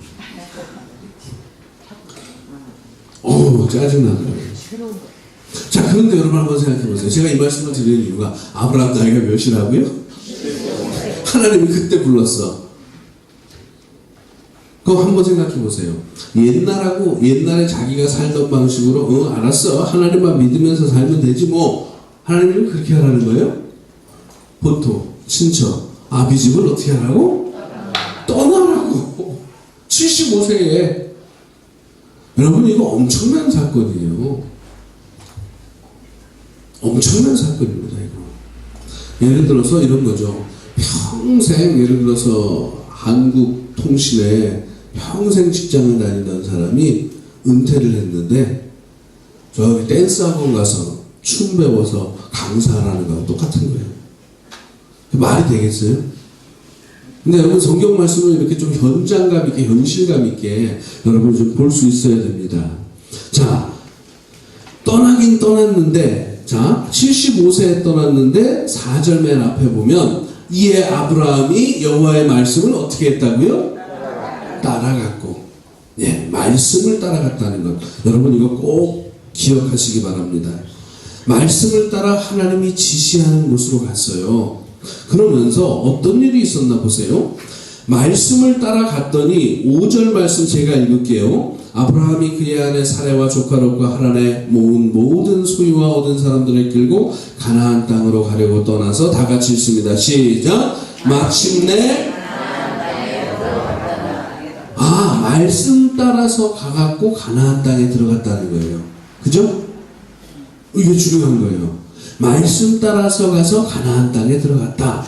짜증나더라고요. 자, 그런데 여러분 한번 생각해 보세요. 제가 이 말씀을 드리는 이유가 아브라함 나이가 몇이라고요? 하나님이 그때 불렀어. 그거 한번 생각해 보세요. 옛날에 자기가 살던 방식으로, 알았어. 하나님만 믿으면서 살면 되지 뭐. 하나님은 그렇게 하라는 거예요? 보통, 친척, 아비 집을 어떻게 하라고? 떠나라고. 75세에. 여러분, 이거 엄청난 사건이에요. 엄청난 사건입니다, 이거. 예를 들어서 이런 거죠. 평생, 예를 들어서 한국 통신에 평생 직장을 다니던 사람이 은퇴를 했는데, 저기 댄스 학원 가서 춤 배워서 강사하라는 거랑 똑같은 거예요. 말이 되겠어요? 근데 여러분, 성경 말씀을 이렇게 좀 현장감 있게, 현실감 있게 여러분 좀 볼 수 있어야 됩니다. 자, 떠나긴 떠났는데 자, 75세에 떠났는데 4절 맨 앞에 보면 이에 아브라함이 여호와의 말씀을 어떻게 했다고요? 따라갔고. 예, 말씀을 따라갔다는 것. 여러분 이거 꼭 기억하시기 바랍니다. 말씀을 따라 하나님이 지시하는 곳으로 갔어요. 그러면서 어떤 일이 있었나 보세요. 말씀을 따라갔더니 5절 말씀 제가 읽을게요. 아브라함이 그의 아내 사레와 조카롯과 하란에 모은 모든 소유와 얻은 사람들을 끌고 가나안 땅으로 가려고 떠나서 다 같이 읽습니다. 시작. 마침내 말씀 따라서 가갖고 가나안 땅에 들어갔다는 거예요. 그죠? 이게 중요한 거예요. 말씀 따라서 가서 가나안 땅에 들어갔다.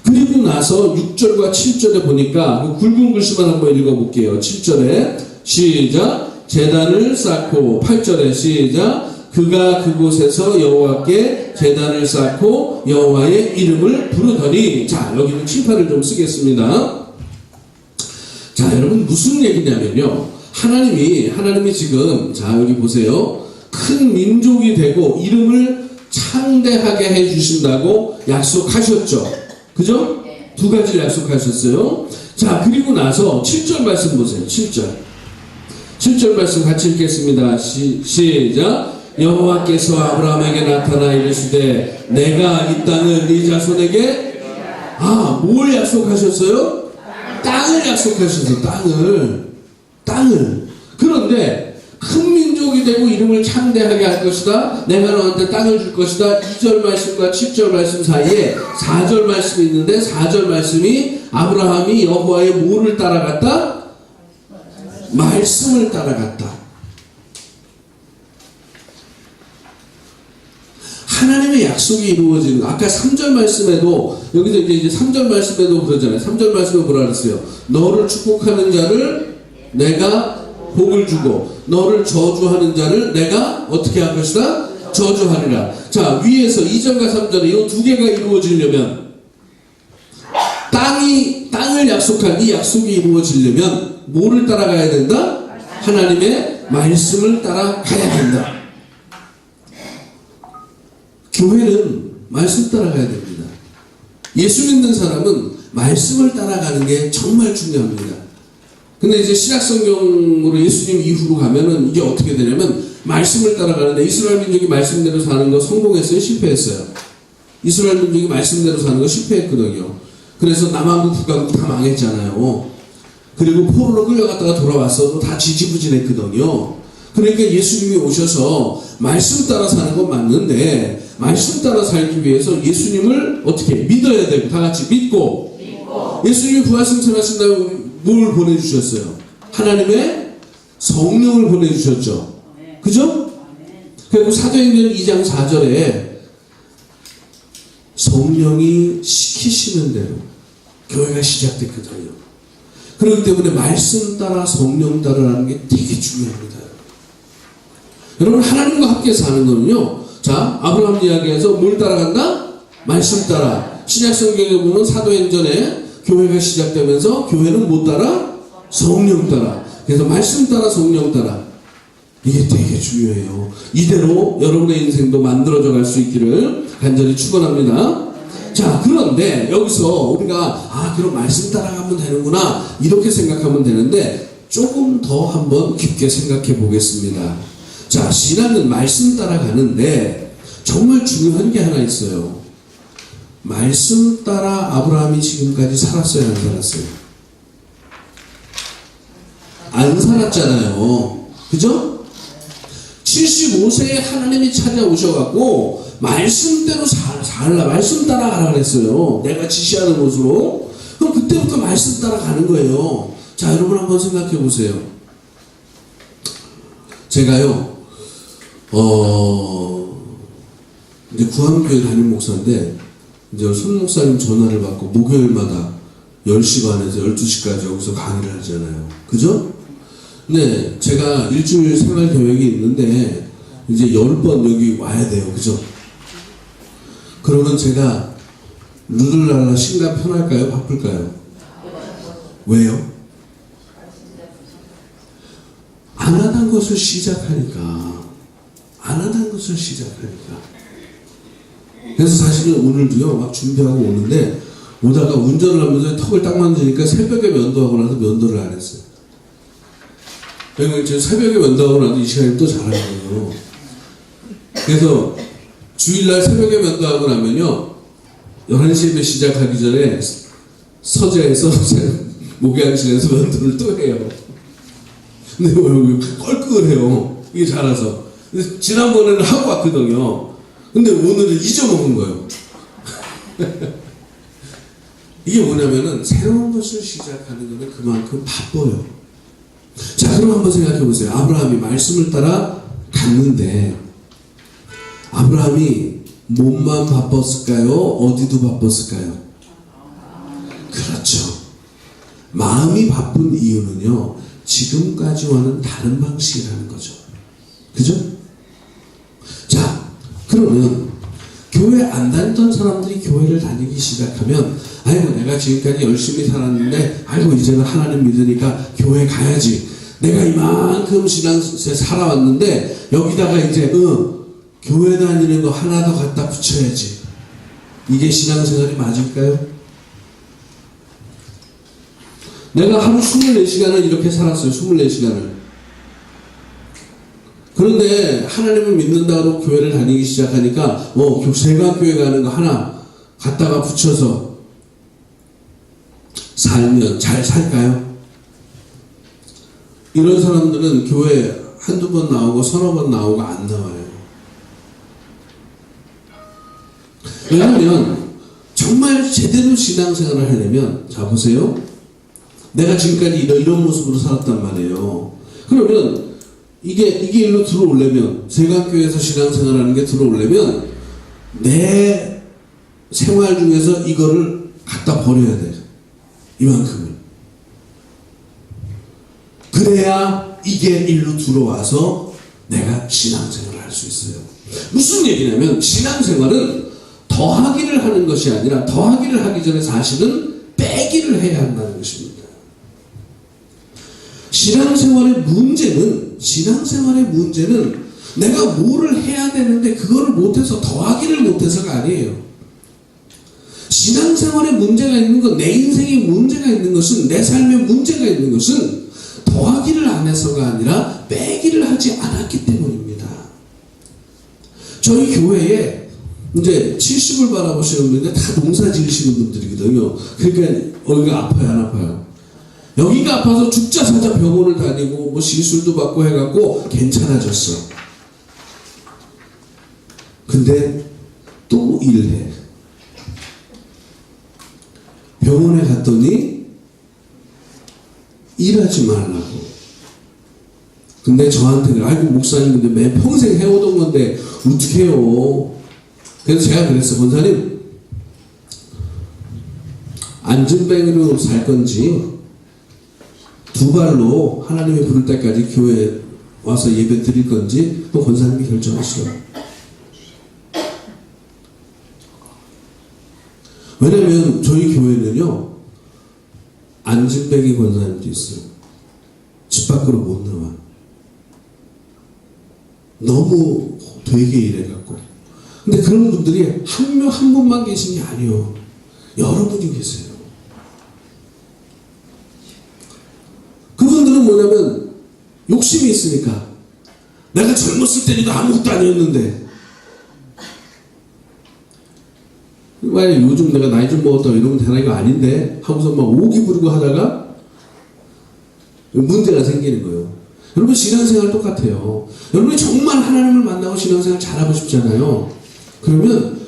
그리고 나서 6절과 7절에 보니까 그 굵은 글씨만 한번 읽어볼게요. 7절에 시작. 제단을 쌓고 8절에 시작. 그가 그곳에서 여호와께 제단을 쌓고 여호와의 이름을 부르더니. 자, 여기는 칠판을 좀 쓰겠습니다. 자, 여러분 무슨 얘기냐면요. 하나님이 지금 자 여기 보세요. 큰 민족이 되고 이름을 창대하게 해주신다고 약속하셨죠. 그죠? 두 가지를 약속하셨어요. 자, 그리고 나서 7절 말씀 보세요. 7절 말씀 같이 읽겠습니다. 시작. 여호와께서 아브라함에게 나타나 이르시되 내가 이 땅을 네 자손에게 뭘 약속하셨어요? 땅을 약속하셨어요. 땅을. 그런데 큰 민족이 되고 이름을 창대하게 할 것이다. 내가 너한테 땅을 줄 것이다. 2절 말씀과 7절 말씀 사이에 4절 말씀이 있는데 4절 말씀이 아브라함이 여호와의 뭐를 따라갔다? 말씀을 따라갔다. 하나님의 약속이 이루어지는 거. 아까 3절 말씀에도 여기서 이제 3절 말씀에도 그러잖아요. 3절 말씀에 뭐라 그랬어요? 너를 축복하는 자를 내가 복을 주고 너를 저주하는 자를 내가 어떻게 할 것이다? 저주하리라. 자, 위에서 2절과 3절에 이 두 개가 이루어지려면 땅을 약속한 이 약속이 이루어지려면 뭐를 따라가야 된다? 하나님의 말씀을 따라가야 된다. 교회는 말씀 따라가야 됩니다. 예수 믿는 사람은 말씀을 따라가는 게 정말 중요합니다. 근데 이제 신약성경으로 예수님 이후로 가면은 이게 어떻게 되냐면 말씀을 따라가는데 이스라엘 민족이 말씀대로 사는 거 성공했어요? 실패했어요? 이스라엘 민족이 말씀대로 사는 거 실패했거든요. 그래서 남한국 북한국 다 망했잖아요. 그리고 포로로 끌려갔다가 돌아왔어도 다 지지부진했거든요. 그러니까 예수님이 오셔서 말씀 따라 사는 건 맞는데 말씀 따라 살기 위해서 예수님을 어떻게 믿어야 되고 다 같이 믿고 예수님이 부활승천하신다고 뭘 보내주셨어요? 하나님의 성령을 보내주셨죠. 그죠? 그리고 사도행전 2장 4절에 성령이 시키시는 대로 교회가 시작됐거든요. 그렇기 때문에 말씀 따라 성령 따라라는 게 되게 중요합니다. 여러분 하나님과 함께 사는 거는요. 자, 아브라함 이야기에서 뭘 따라간다? 말씀 따라. 신약성경에 보면 사도행전에 교회가 시작되면서 교회는 못 따라? 성령 따라. 그래서 말씀 따라 성령 따라. 이게 되게 중요해요. 이대로 여러분의 인생도 만들어져 갈 수 있기를 간절히 축원합니다. 자, 그런데 여기서 우리가 그럼 말씀 따라가면 되는구나 이렇게 생각하면 되는데 조금 더 한번 깊게 생각해 보겠습니다. 자, 신앙은 말씀 따라가는데 정말 중요한 게 하나 있어요. 말씀 따라 아브라함이 지금까지 살았어요, 안 살았어요? 안 살았잖아요. 그죠? 75세에 하나님이 찾아오셔갖고 말씀대로 살라, 말씀 따라가라 그랬어요. 내가 지시하는 곳으로. 그럼 그때부터 말씀 따라가는 거예요. 자, 여러분 한번 생각해 보세요. 제가요 이제 구암교회 담임 목사인데 이제 손 목사님 전화를 받고 목요일마다 10시 반에서 12시까지 여기서 강의를 하잖아요. 그죠? 네, 제가 일주일 생활 계획이 있는데 이제 10번 여기 와야 돼요. 그죠? 그러면 제가 루들랄라 신가 편할까요? 바쁠까요? 왜요? 안 하던 것을 시작하니까. 그래서 사실은 오늘도요, 막 준비하고 오는데, 오다가 운전을 하면서 턱을 딱 만지니까 새벽에 면도하고 나서 면도를 안 했어요. 그러니까 새벽에 면도하고 나서 이 시간에 또 자라는 거예요. 그래서 주일날 새벽에 면도하고 나면요, 11시에 시작하기 전에 서재에서 목욕실에서 면도를 또 해요. 근데 여기 껄끄해요. 이게 자라서. 근데 지난번에는 하고 왔거든요. 근데 오늘은 잊어먹은 거예요. 이게 뭐냐면은 새로운 것을 시작하는 것은 그만큼 바빠요. 자, 그럼 한번 생각해 보세요. 아브라함이 말씀을 따라 갔는데 아브라함이 몸만 바빴을까요? 어디도 바빴을까요? 그렇죠. 마음이 바쁜 이유는요, 지금까지와는 다른 방식이라는 거죠. 그죠? 자, 그러면 교회 안 다니던 사람들이 교회를 다니기 시작하면, 아이고 내가 지금까지 열심히 살았는데 아이고 이제는 하나님 믿으니까 교회 가야지. 내가 이만큼 신앙생활 살아왔는데 여기다가 이제 교회 다니는 거 하나 더 갖다 붙여야지. 이게 신앙생활이 맞을까요? 내가 하루 24시간을 이렇게 살았어요. 24시간을. 그런데 하나님을 믿는다고 교회를 다니기 시작하니까 세관교회 가는 거 하나 갖다가 붙여서 살면 잘 살까요? 이런 사람들은 교회 한두 번 나오고 서너 번 나오고 안 나와요. 왜냐하면 정말 제대로 신앙생활을 하려면, 자 보세요. 내가 지금까지 이런 모습으로 살았단 말이에요. 그러면 이게 일로 들어오려면, 세관교회에서 신앙생활하는 게 들어오려면 내 생활 중에서 이거를 갖다 버려야 돼. 이만큼을. 그래야 이게 일로 들어와서 내가 신앙생활을 할 수 있어요. 무슨 얘기냐면 신앙생활은 더하기를 하는 것이 아니라 더하기를 하기 전에 사실은 빼기를 해야 한다는 것입니다. 신앙생활의 문제는 내가 뭐를 해야 되는데 그거를 못해서 더하기를 못해서가 아니에요. 신앙생활에 문제가 있는 것, 내 인생에 문제가 있는 것은, 내 삶에 문제가 있는 것은 더하기를 안 해서가 아니라 빼기를 하지 않았기 때문입니다. 저희 교회에 이제 70을 바라보시는 분인데 다 농사 지으시는 분들이거든요. 그러니까 여기가 아파요, 안 아파요? 여기가 아파서 죽자 사자 병원을 다니고 뭐 시술도 받고 해갖고 괜찮아졌어. 근데 또 일해. 병원에 갔더니 일하지 말라고. 근데 저한테는 아이고 목사님 근데 매 평생 해오던 건데 어떻게 해요? 그래서 제가 그랬어. 권사님 안전뱅이로 살 건지 두 발로 하나님이 부를 때까지 교회에 와서 예배 드릴 건지 또 권사님이 결정하시라고. 왜냐면 저희 교회는요 안진뱅이 권사님도 있어요. 집 밖으로 못 나와. 너무 되게 일해갖고. 근데 그런 분들이 한 분만 계신 게 아니에요. 여러분이 계세요. 그분들은 뭐냐면 욕심이 있으니까. 내가 젊었을 때는 아무것도 아니었는데 왜 요즘 내가 나이 좀 먹었다 이러면 되나 이거 아닌데 하고서 막 오기 부리고 하다가 문제가 생기는 거예요. 여러분 신앙생활 똑같아요. 여러분이 정말 하나님을 만나고 신앙생활 잘하고 싶잖아요. 그러면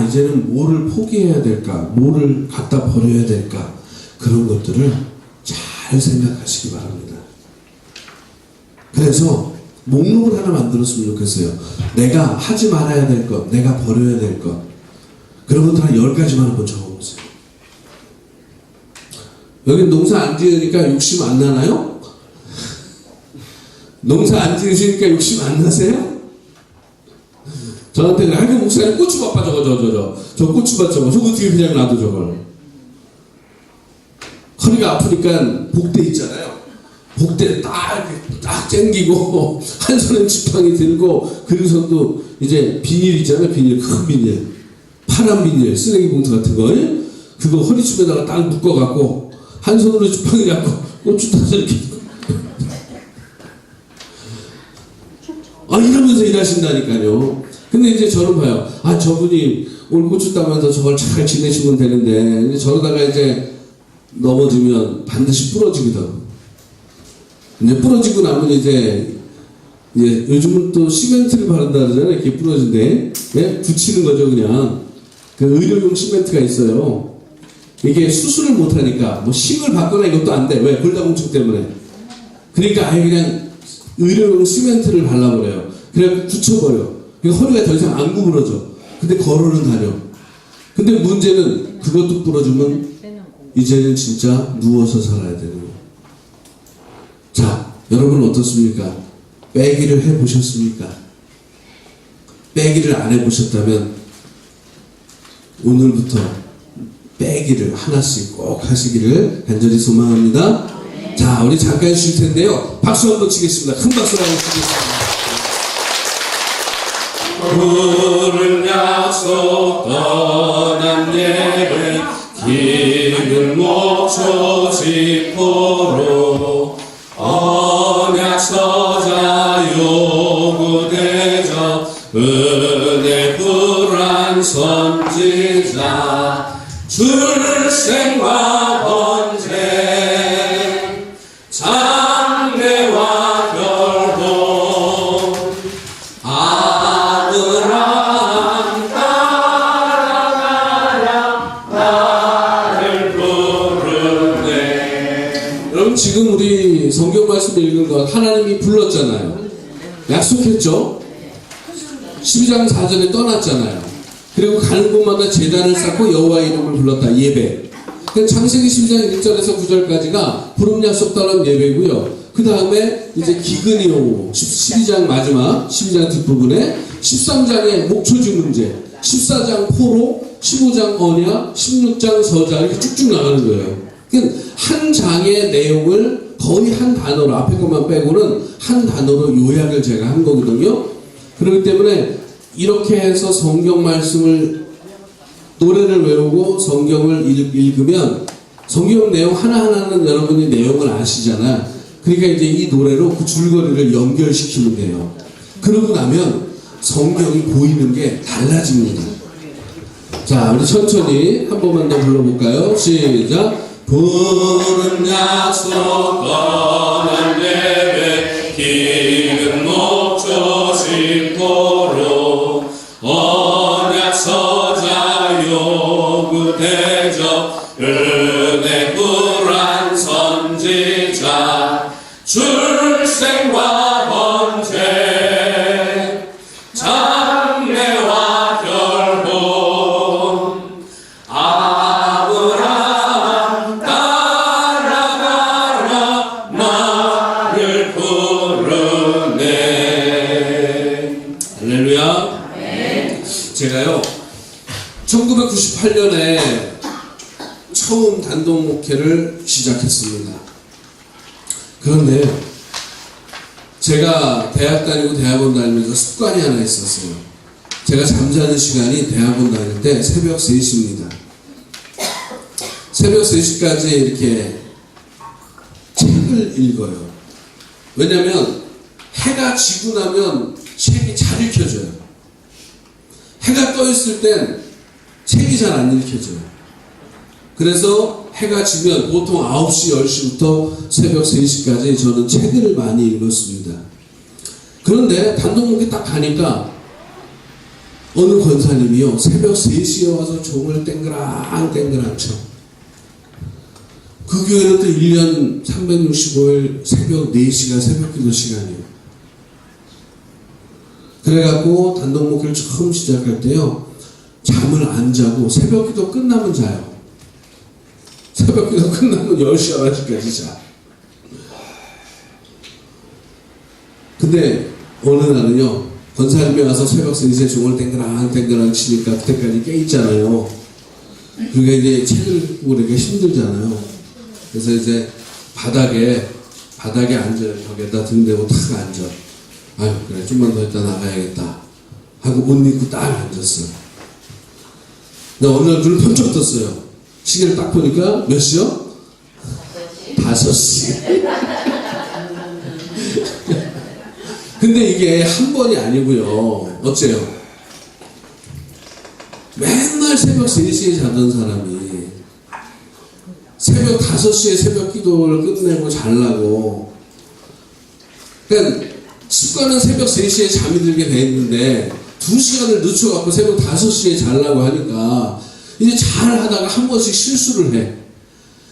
이제는 뭐를 포기해야 될까, 뭐를 갖다 버려야 될까, 그런 것들을 잘 생각하시기 바랍니다. 그래서 목록을 하나 만들었으면 좋겠어요. 내가 하지 말아야 될 것, 내가 버려야 될 것, 그런 것들 한 10가지만 한번 적어보세요. 여기 농사 안 지으니까 욕심 안 나나요? 농사 안 지으시니까 욕심 안 나세요? 저한테 아이고 목사님 고추밭 봐 저 고추밭 저거 어떻게 그냥 놔둬 저걸. 허리가 아프니까 복대 있잖아요. 복대 딱 쟁기고 한 손에 지팡이 들고 그리고서도 이제 비닐 있잖아요. 비닐 큰 비닐 파란 비닐, 쓰레기 봉투 같은 거, 그거 허리춤에다가 딱 묶어갖고, 한 손으로 지팡이 잡고, 고추 따서 이렇게. 이러면서 일하신다니까요. 근데 이제 저는 봐요. 저분이 오늘 고추 따면서 저걸 잘 지내시면 되는데, 이제 저러다가 이제 넘어지면 반드시 부러지거든. 이제 부러지고 나면 이제 요즘은 또 시멘트를 바른다 그러잖아요. 이렇게 부러진데. 예? 붙이는 거죠, 그냥. 그 의료용 시멘트가 있어요. 이게 수술을 못하니까, 뭐 싱을 받거나 이것도 안 돼. 왜? 골다공증 때문에. 그러니까 아예 그냥 의료용 시멘트를 발라버려요. 그래서 붙여버려. 그러니까 허리가 더 이상 안 구부러져. 근데 걸어는 다녀. 근데 문제는 그것도 부러지면 이제는 진짜 누워서 살아야 되는 거예요. 자, 여러분 어떻습니까? 빼기를 해보셨습니까? 빼기를 안 해보셨다면 오늘부터 빼기를 하나씩 꼭 하시기를 간절히 소망합니다. 자, 우리 잠깐 쉴 텐데요. 박수 한번 치겠습니다. 큰 박수 한번 치겠습니다. 푸른 약속 떠난 예배 기은 목초 지포로 언약 서자 요구대적 은혜 불안 선지자 출생과 번제 장래와 결혼 아브라함 따라가라 나를 부르네. 여러분 지금 우리 성경 말씀 읽은 것 하나님이 불렀잖아요. 약속했죠? 12장 4절에 떠났잖아요. 그리고 가는 곳마다 제단을 쌓고 여호와의 이름을 불렀다. 예배. 창세기 12장 1절에서 9절까지가 부름 약속 따른 예배고요. 그 다음에 이제 기근이 오고 12장 마지막 12장 뒷부분에 13장의 목초지 문제, 14장 포로, 15장 언약, 16장 서자 이렇게 쭉쭉 나가는 거예요. 그러니까 한 장의 내용을 거의 한 단어로 앞에 것만 빼고는 한 단어로 요약을 제가 한 거거든요. 그렇기 때문에 이렇게 해서 성경 말씀을 노래를 외우고 성경을 읽으면 성경 내용 하나하나는 여러분이 내용을 아시잖아. 그러니까 이제 이 노래로 그 줄거리를 연결시키면 돼요. 그러고 나면 성경이 보이는 게 달라집니다. 자, 우리 천천히 한 번만 더 불러볼까요? 시작. 푸른 약속 떠난 예배 기은 목초 지포로 언약 서자 요구 대적 은혜 불안 선지자 출생과 번제 장래와 결혼 아브라함 따라가라 나를 부르네. 할렐루야. 제가요 1998년에 처음 단독 목회를 시작했습니다. 그런데 제가 대학 다니고 대학원 다니면서 습관이 하나 있었어요. 제가 잠자는 시간이 대학원 다닐 때 새벽 3시입니다. 새벽 3시까지 이렇게 책을 읽어요. 왜냐면 해가 지고 나면 책이 잘 읽혀져요. 해가 떠 있을 땐 책이 잘 안 읽혀져요. 그래서 해가 지면 보통 9시, 10시부터 새벽 3시까지 저는 책을 많이 읽었습니다. 그런데 단독 목회 딱 가니까 어느 권사님이요 새벽 3시에 와서 종을 땡그랑 쳐. 그 교회는 또 1년 365일 새벽 4시가 새벽 기도 시간이에요. 그래갖고 단독 목회를 처음 시작할 때요 잠을 안 자고 새벽 기도 끝나면 자요. 새벽 기도 끝나면 10시, 11시까지 자. 근데 어느 날은요 권사님이 와서 새벽 3시에 종을 땡그랑 치니까 그때까지 깨있잖아요. 그러니까 이제 책을 읽고 그러기가 힘들잖아요. 그래서 이제 바닥에 앉아요. 벽에다 등 대고 탁 앉아. 아유 그래 좀만 더 있다 나가야겠다 하고 옷 입고 딱 앉았어요. 근데 어느 날 눈을 번쩍 떴어요. 시계를 딱 보니까 몇 시요? 5시. 근데 이게 한 번이 아니고요. 어째요? 맨날 새벽 3시에 자던 사람이 새벽 5시에 새벽 기도를 끝내고 자려고, 그러니까 습관은 새벽 3시에 잠이 들게 돼 있는데 2시간을 늦춰갖고 새벽 5시에 자려고 하니까 이제 잘 하다가 한 번씩 실수를 해.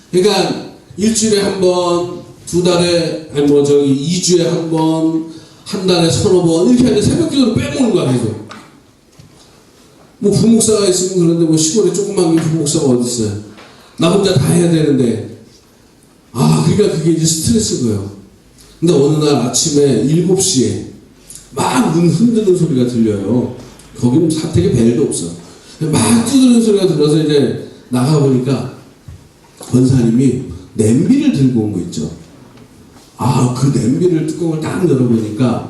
그러니까 일주일에 한 번, 2달에, 2주에 한 번, 한 달에 1~2번 이렇게 하는데 새벽 기도를 빼먹는 거야, 계속. 뭐 부목사가 있으면 그런데 뭐 시골에 조그만 부목사가 어디 있어요? 나 혼자 다 해야 되는데. 그러니까 그게 이제 스트레스인 거예요. 근데 어느 날 아침에 7시에 막 문 흔드는 소리가 들려요. 거기는 사택에 벨도 없어. 막 두드리는 소리가 들려서 이제 나가보니까 권사님이 냄비를 들고 온 거 있죠. 그 냄비를 뚜껑을 딱 열어보니까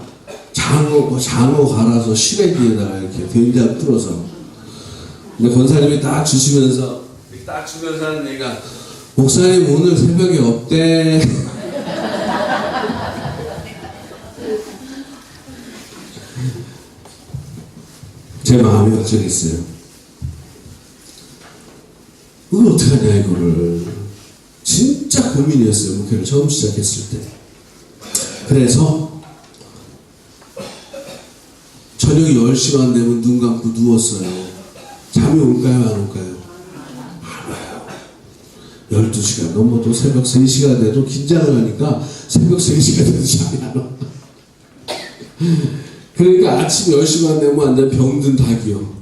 장어 갈아서 시래기에다가 이렇게 된장 뚫어서. 근데 권사님이 딱 주시면서 딱 주면서 하는 얘기가, 목사님 오늘 새벽에 없대. 제 마음이 어쩌겠어요. 이걸 어떡하냐 이거를. 진짜 고민이었어요. 목회를 처음 시작했을 때. 그래서 저녁 10시만 되면 눈 감고 누웠어요. 잠이 올까요 안 올까요? 안 와요. 12시간 넘어도 새벽 3시가 돼도 긴장을 하니까 새벽 3시가 돼도 잠이 안 와. 그러니까 아침 10시만 되면 완전 병든 닭이요.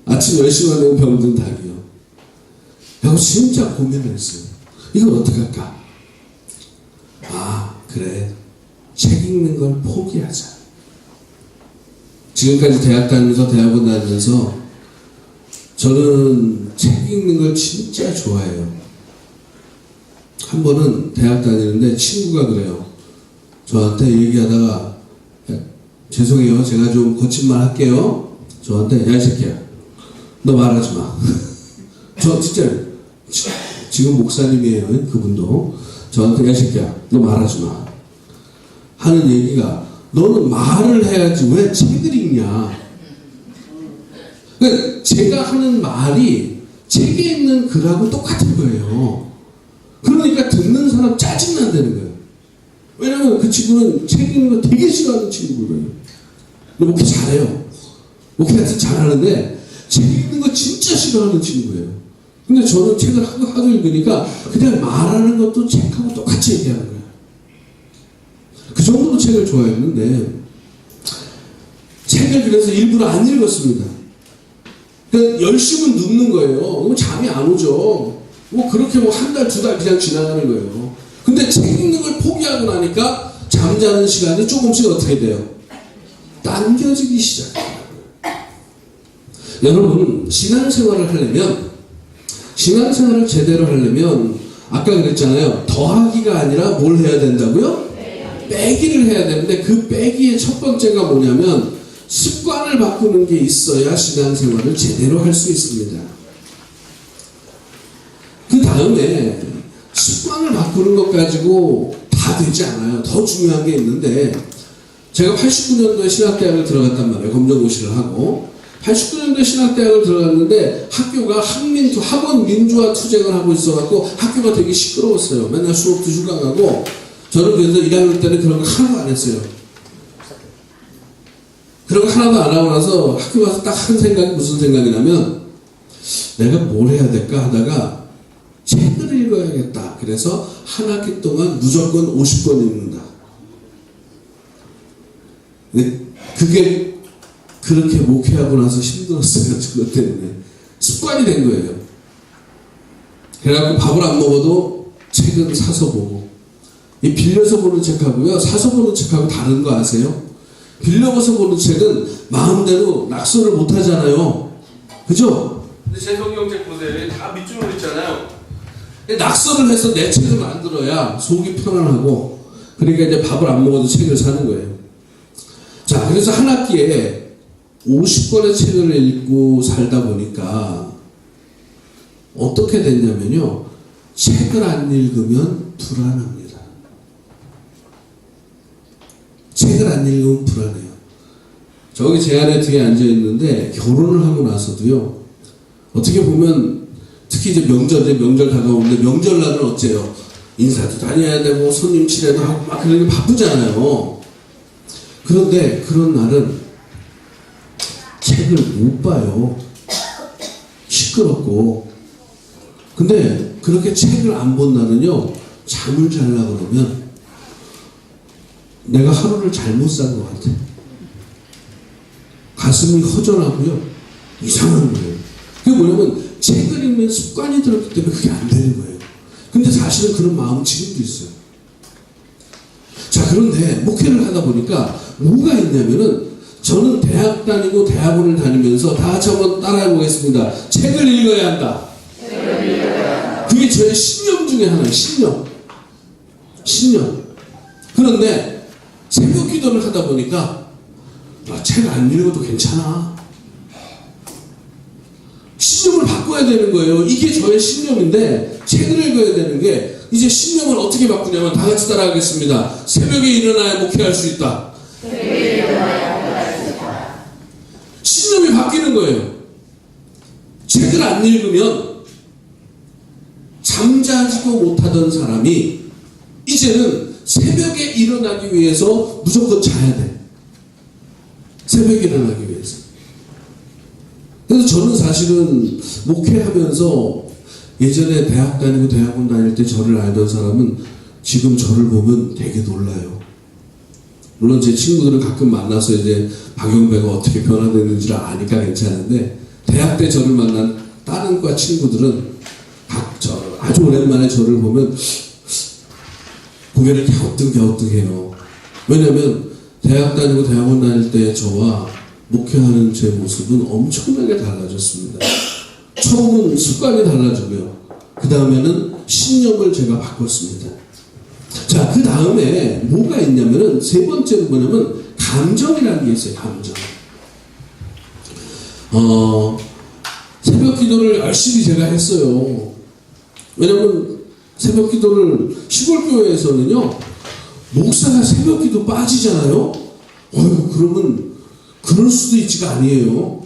아침 10시만 되면 병든 닭이요. 하고 진짜 고민을 했어요. 이걸 어떻게 할까? 그래. 책 읽는 걸 포기하자. 지금까지 대학 다니면서 대학원 다니면서 저는 책 읽는 걸 진짜 좋아해요. 한 번은 대학 다니는데 친구가 그래요. 저한테 얘기하다가, 죄송해요. 제가 좀 거친 말 할게요. 저한테, 야, 이 새끼야. 너 말하지 마. 저 진짜, 지금 목사님이에요. 그분도. 저한테, 야, 이 새끼야. 너 말하지 마. 하는 얘기가, 너는 말을 해야지 왜 책을 읽냐. 그러니까 제가 하는 말이 책에 있는 글하고 똑같은 거예요. 그러니까 듣는 사람 짜증난다는 거예요. 왜냐면 그 친구는 책 읽는 거 되게 싫어하는 친구거든요. 근데 목회 잘해요. 목회한테 잘하는데 책 읽는 거 진짜 싫어하는 친구예요. 근데 저는 책을 하도 읽으니까 그냥 말하는 것도 책하고 똑같이 얘기하는 거예요. 그 정도로 책을 좋아했는데 책을 그래서 일부러 안 읽었습니다. 그러니까 열심은 눕는 거예요. 그럼 잠이 안 오죠. 뭐 그렇게 뭐 한 달, 2달 그냥 지나가는 거예요. 근데 책 읽는 걸 포기하고 나니까 잠자는 시간이 조금씩 어떻게 돼요? 당겨지기 시작해요. 여러분, 신앙생활을 제대로 하려면 아까 그랬잖아요. 더하기가 아니라 뭘 해야 된다고요? 빼기를 해야 되는데 그 빼기의 첫 번째가 뭐냐면 습관을 바꾸는 게 있어야 신앙생활을 제대로 할 수 있습니다. 그 다음에 습관을 바꾸는 것 가지고 다 되지 않아요. 더 중요한 게 있는데 제가 89년도에 신학대학을 들어갔단 말이에요. 검정고시를 하고 89년도에 신학대학을 들어갔는데 학교가 학원 민주화 투쟁을 하고 있어갖고 학교가 되게 시끄러웠어요. 맨날 수업도 휴강하고 저는 그래서 1학년 때는 그런 거 하나도 안 했어요. 그런 거 하나도 안 하고 나서 학교 가서 딱 한 생각이 무슨 생각이냐면 내가 뭘 해야 될까 하다가 책을 읽어야겠다. 그래서 한 학기 동안 무조건 50권 읽는다. 근데 그게 그렇게 목회하고 나서 힘들었어요. 그것 때문에. 습관이 된 거예요. 그래갖고 밥을 안 먹어도 책은 사서 보고. 이 빌려서 보는 책하고요. 사서 보는 책하고 다른 거 아세요? 빌려서 보는 책은 마음대로 낙서를 못 하잖아요. 그죠? 근데 제 성경책 보세요. 다 밑줄로 있잖아요. 낙서를 해서 내 책을 만들어야 속이 편안하고, 그러니까 이제 밥을 안 먹어도 책을 사는 거예요. 자, 그래서 한 학기에 50권의 책을 읽고 살다 보니까 어떻게 됐냐면요. 책을 안 읽으면 불안합니다. 책을 안 읽으면 불안해요. 저기 제 아래 뒤에 앉아 있는데 결혼을 하고 나서도요. 어떻게 보면 특히 이제 명절 다가오는데 명절날은 어째요? 인사도 다녀야 되고 손님 치레도 하고 막 그러니 바쁘잖아요. 그런데 그런 날은 책을 못 봐요. 시끄럽고. 근데 그렇게 책을 안 본 날은요. 잠을 자려고 그러면 내가 하루를 잘못 산 것 같아. 가슴이 허전하고요. 이상한 거예요. 그게 뭐냐면 책을 읽는 습관이 들었기 때문에 그게 안 되는 거예요. 근데 사실은 그런 마음은 지금도 있어요. 자, 그런데 목회를 하다 보니까 뭐가 있냐면은 저는 대학 다니고 대학원을 다니면서 다 같이 한번 따라해 보겠습니다. 책을 읽어야 한다. 그게 저의 신념 중에 하나예요. 신념. 그런데 새벽 기도를 하다 보니까 책 안 읽어도 괜찮아. 신념을 바꿔야 되는 거예요. 이게 저의 신념인데 책을 읽어야 되는 게 이제 신념을 어떻게 바꾸냐면 다 같이 따라하겠습니다. 새벽에 일어나야 목회할 수 있다. 신념이 바뀌는 거예요. 책을 안 읽으면 잠자지도 못하던 사람이 이제는 새벽에 일어나기 위해서 무조건 자야 돼. 새벽에 일어나기 위해서. 그래서 저는 사실은 목회하면서 예전에 대학 다니고 대학원 다닐 때 저를 알던 사람은 지금 저를 보면 되게 놀라요. 물론 제 친구들은 가끔 만나서 이제 박영배가 어떻게 변화됐는지를 아니까 괜찮은데 대학 때 저를 만난 다른 과 친구들은 아주 오랜만에 저를 보면 고개를 갸우뚱갸우뚱해요. 왜냐면 대학 다니고 대학원 다닐 때 저와 목회하는 제 모습은 엄청나게 달라졌습니다. 처음은 습관이 달라지고요. 그 다음에는 신념을 제가 바꿨습니다. 자, 그 다음에 뭐가 있냐면은 세 번째는 뭐냐면 감정이라는 게 있어요. 감정. 새벽 기도를 열심히 제가 했어요. 왜냐면 새벽 기도를 시골교회에서는요 목사가 새벽 기도 빠지잖아요. 그러면 그럴 수도 있지가 아니에요.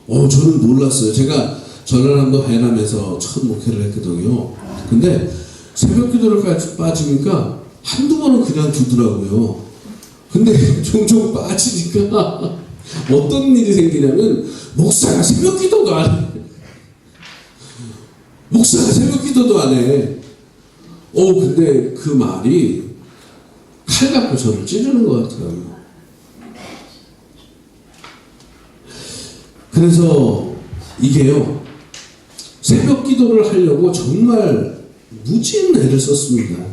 저는 몰랐어요. 제가 전라남도 해남에서 첫 목회를 했거든요. 근데 새벽 기도를 빠지니까 한두 번은 그냥 두더라고요. 근데 종종 빠지니까 어떤 일이 생기냐면 목사가 새벽 기도도 안 해. 목사가 새벽 기도도 안 해. 근데 그 말이 칼 갖고 저를 찌르는 것 같더라고요. 그래서 이게요, 새벽 기도를 하려고 정말 무지한 애를 썼습니다.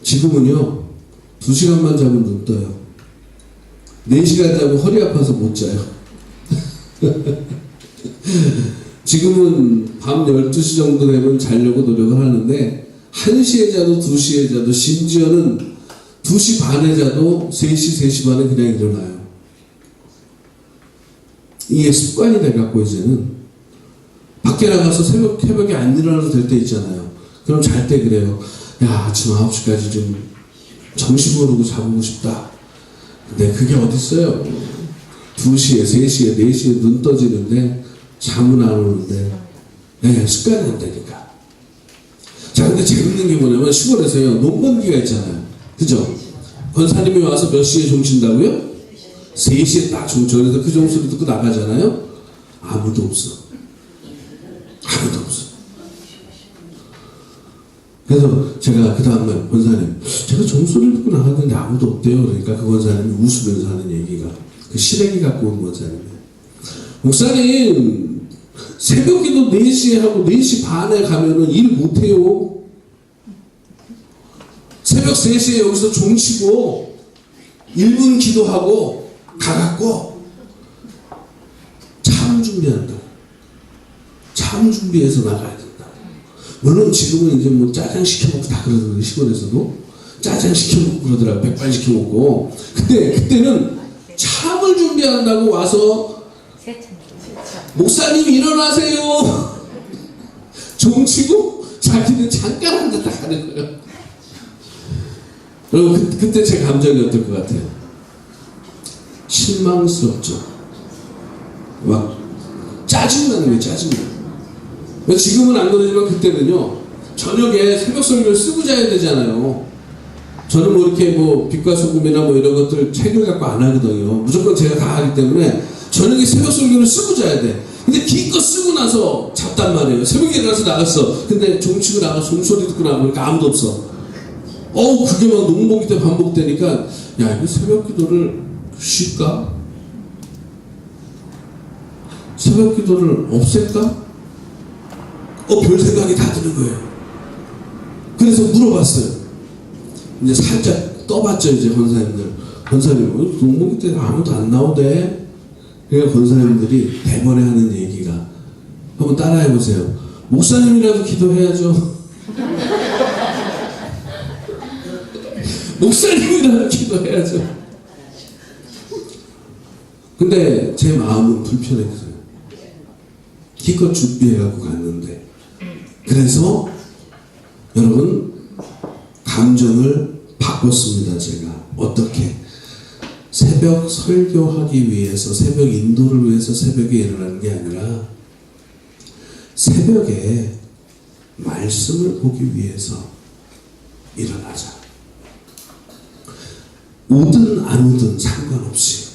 지금은요, 2시간만 자면 눈 떠요. 4시간 자면 허리 아파서 못 자요. 지금은 밤 12시 정도 되면 자려고 노력을 하는데 1시에 자도 2시에 자도 심지어는 2시 반에 자도 3시, 3시 반에 그냥 일어나요. 이게 습관이 돼갖고 이제는 밖에 나가서 새벽에 안 일어나도 될 때 있잖아요. 그럼 잘 때 그래요. 야, 아침 9시까지 좀 정신 모르고 자보고 싶다. 근데 그게 어딨어요. 2시에, 3시에, 4시에 눈 떠지는데 잠은 안 오는데 습관이 안 되니까. 자, 근데 재밌는 게 뭐냐면 시골에서요 농번기가 있잖아요. 그죠? 권사님이 와서 몇 시에 종친다고요? 3시에 딱 종쳐서 그 종소리 듣고 나가잖아요. 아무도 없어. 그래서 제가 그 다음날 권사님, 제가 종소리를 듣고 나갔는데 아무도 없대요. 그러니까 그 권사님이 웃으면서 하는 얘기가 그 시래기 갖고 온 권사님이에요. 목사님, 새벽기도 4시에 하고 4시 반에 가면은 일 못해요. 새벽 3시에 여기서 종치고 1분 기도하고 가갖고 참 준비한다. 참 준비해서 나가야 된다. 물론 지금은 이제 뭐 짜장 시켜먹고 다 그러더라고요. 시골에서도 짜장 시켜먹고 그러더라고요. 백반 시켜먹고. 근데 그때는 참을 준비 준비한다고 와서 목사님 일어나세요. 종치고 자기는 잠깐 앉았다 가는 거예요. 여러분 그때 제 감정이 어떨 것 같아요? 실망스럽죠. 막 짜증나는 거예요. 짜증나. 지금은 안 그러지만 그때는요. 저녁에 새벽 설교를 쓰고 자야 되잖아요. 저는 뭐 이렇게 뭐 빛과 소금이나 뭐 이런 것들 책을 갖고 안 하거든요. 무조건 제가 다 하기 때문에 저녁에 새벽 설교를 쓰고 자야 돼. 근데 기껏 쓰고 나서 잤단 말이에요. 새벽에 일어나서 나갔어. 근데 종치고 나가 종소리 듣고 나가니까 아무도 없어. 그게 막 농목이 때 반복되니까 야 이거 새벽 기도를 쉴까? 새벽 기도를 없앨까? 별 생각이 다 드는 거예요. 그래서 물어봤어요. 이제 살짝 떠봤죠, 이제 권사님들. 권사님, 농목이 때 아무도 안 나오대. 그러니까 권사님들이 대번에 하는 얘기가, 한번 따라해보세요. 목사님이라도 기도해야죠. 목사님이라도 기도해야죠. 근데 제 마음은 불편했어요. 기껏 준비해갖고 갔는데. 그래서 여러분 감정을 바꿨습니다. 제가 어떻게 새벽 설교하기 위해서 새벽 인도를 위해서 새벽에 일어나는 게 아니라 새벽에 말씀을 보기 위해서 일어나자. 오든 안 오든 상관없이.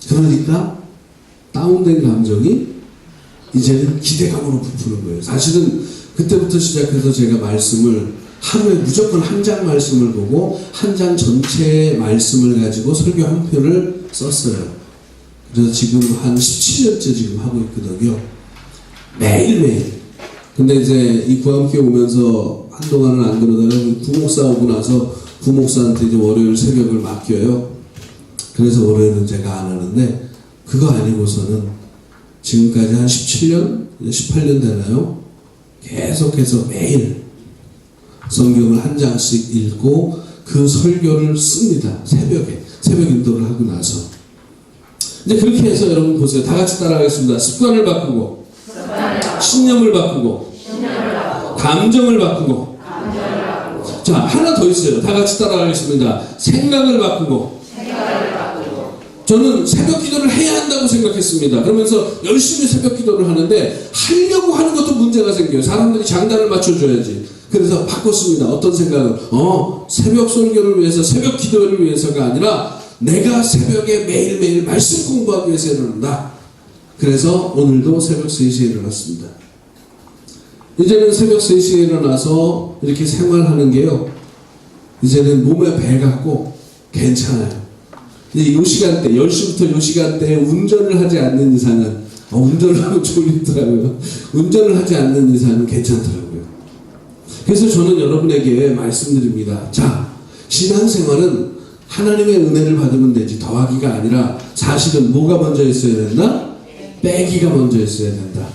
그러니까 다운된 감정이 이제는 기대감으로 부푸는 거예요. 사실은 그때부터 시작해서 제가 말씀을 하루에 무조건 한 장 말씀을 보고 한 장 전체의 말씀을 가지고 설교 한 편을 썼어요. 그래서 지금 한 17년째 지금 하고 있거든요. 매일매일. 근데 이제 이 구함교회 오면서 한동안은 안 그러다가 부목사 오고 나서 부목사한테 이제 월요일 새벽을 맡겨요. 그래서 월요일은 제가 안 하는데 그거 아니고서는 지금까지 한 17년, 18년 되나요? 계속해서 매일 성경을 한 장씩 읽고 그 설교를 씁니다. 새벽에. 새벽 인도를 하고 나서. 이제 그렇게 해서 여러분 보세요. 다 같이 따라하겠습니다. 습관을 바꾸고, 신념을 바꾸고, 감정을 바꾸고. 자, 하나 더 있어요. 다 같이 따라가겠습니다. 생각을 바꾸고. 저는 새벽 기도를 해야 한다고 생각했습니다. 그러면서 열심히 새벽 기도를 하는데 하려고 하는 것도 문제가 생겨요. 사람들이 장단을 맞춰줘야지. 그래서 바꿨습니다. 어떤 생각을? 새벽 설교를 위해서, 새벽 기도를 위해서가 아니라 내가 새벽에 매일매일 말씀 공부하기 위해서 일어난다. 그래서 오늘도 새벽 3시에 일어났습니다. 이제는 새벽 3시에 일어나서 이렇게 생활하는 게요. 이제는 몸에 배 같고 괜찮아요. 이 시간대, 10시부터 이 시간대에 운전을 하지 않는 이상은, 운전을 하면 졸리더라고요. 운전을 하지 않는 이상은 괜찮더라고요. 그래서 저는 여러분에게 말씀드립니다. 자, 신앙생활은 하나님의 은혜를 받으면 되지, 더하기가 아니라 사실은 뭐가 먼저 있어야 된다? 빼기가 먼저 있어야 된다.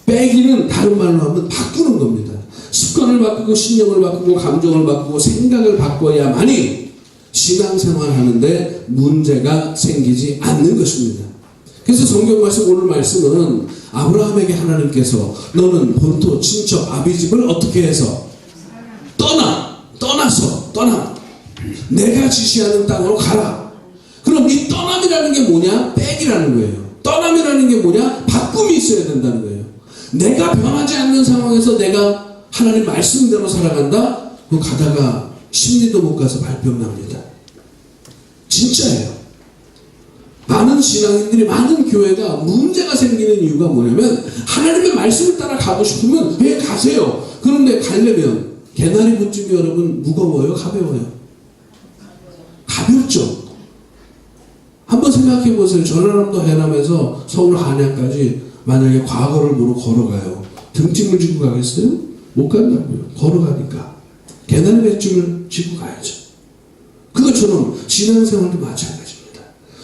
빼기는 다른 말로 하면 바꾸는 겁니다. 습관을 바꾸고, 신념을 바꾸고, 감정을 바꾸고, 생각을 바꿔야만이 신앙생활 하는데 문제가 생기지 않는 것입니다. 그래서 성경 말씀, 오늘 말씀은 아브라함에게 하나님께서 너는 본토, 친척, 아비집을 어떻게 해서 떠나서 내가 지시하는 땅으로 가라. 그럼 이 떠남이라는 게 뭐냐? 빼기라는 거예요. 떠남이라는 게 뭐냐? 바꿈이 있어야 된다는 거예요. 내가 변하지 않는 상황에서 내가 하나님 말씀대로 살아간다? 그 가다가 심리도 못 가서 발병 납니다. 진짜예요. 많은 신앙인들이, 많은 교회가 문제가 생기는 이유가 뭐냐면 하나님의 말씀을 따라 가고 싶으면 왜 가세요? 그런데 가려면 개나리 문집이 여러분 무거워요? 가벼워요? 가볍죠. 한번 생각해 보세요. 전라남도 해남에서 서울 한양까지 만약에 과거를 모르고 걸어가요. 등짐을 지고 가겠어요? 못 간다고요. 걸어가니까. 개나리 뱃줄을 지고 가야죠. 그것처럼 신앙생활도 마찬가지입니다.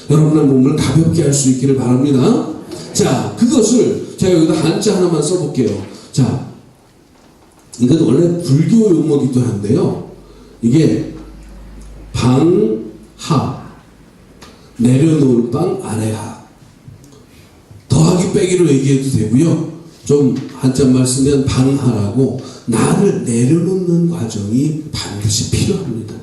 여러분의 몸을 가볍게 할 수 있기를 바랍니다. 자, 그것을 제가 여기다 한자 하나만 써볼게요. 자, 이건 원래 불교 용어기도 한데요. 이게 내려놓을 빵 아래하. 더하기 빼기로 얘기해도 되고요. 좀 한자말 쓰면 방하라고 나를 내려놓는 과정이 반드시 필요합니다.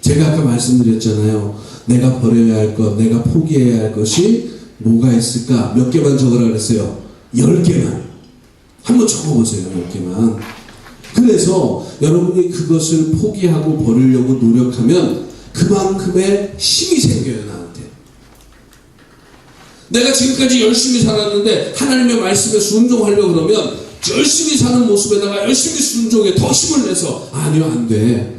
제가 아까 말씀드렸잖아요. 내가 버려야 할 것, 내가 포기해야 할 것이 뭐가 있을까? 몇 개만 적으라 그랬어요. 10개만. 한번 적어보세요. 10개만. 그래서 여러분이 그것을 포기하고 버리려고 노력하면 그만큼의 힘이 생겨요. 나한테. 내가 지금까지 열심히 살았는데 하나님의 말씀에 순종하려고 그러면 열심히 사는 모습에다가 열심히 순종에 더 힘을 내서 아니요, 안 돼.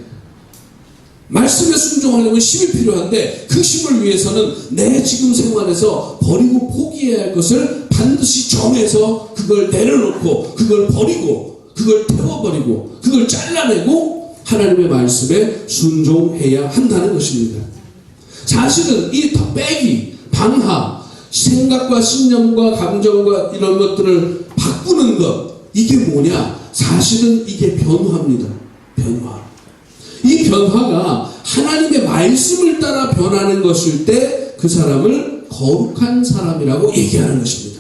말씀에 순종하려면 힘이 필요한데 그 힘을 위해서는 내 지금 생활에서 버리고 포기해야 할 것을 반드시 정해서 그걸 내려놓고 그걸 버리고 그걸 태워버리고 그걸 잘라내고 하나님의 말씀에 순종해야 한다는 것입니다. 사실은 이 빼기, 방하, 생각과 신념과 감정과 이런 것들을 바꾸는 것, 이게 뭐냐? 사실은 이게 변화입니다. 변화. 이 변화가 하나님의 말씀을 따라 변하는 것일 때 그 사람을 거룩한 사람이라고 얘기하는 것입니다.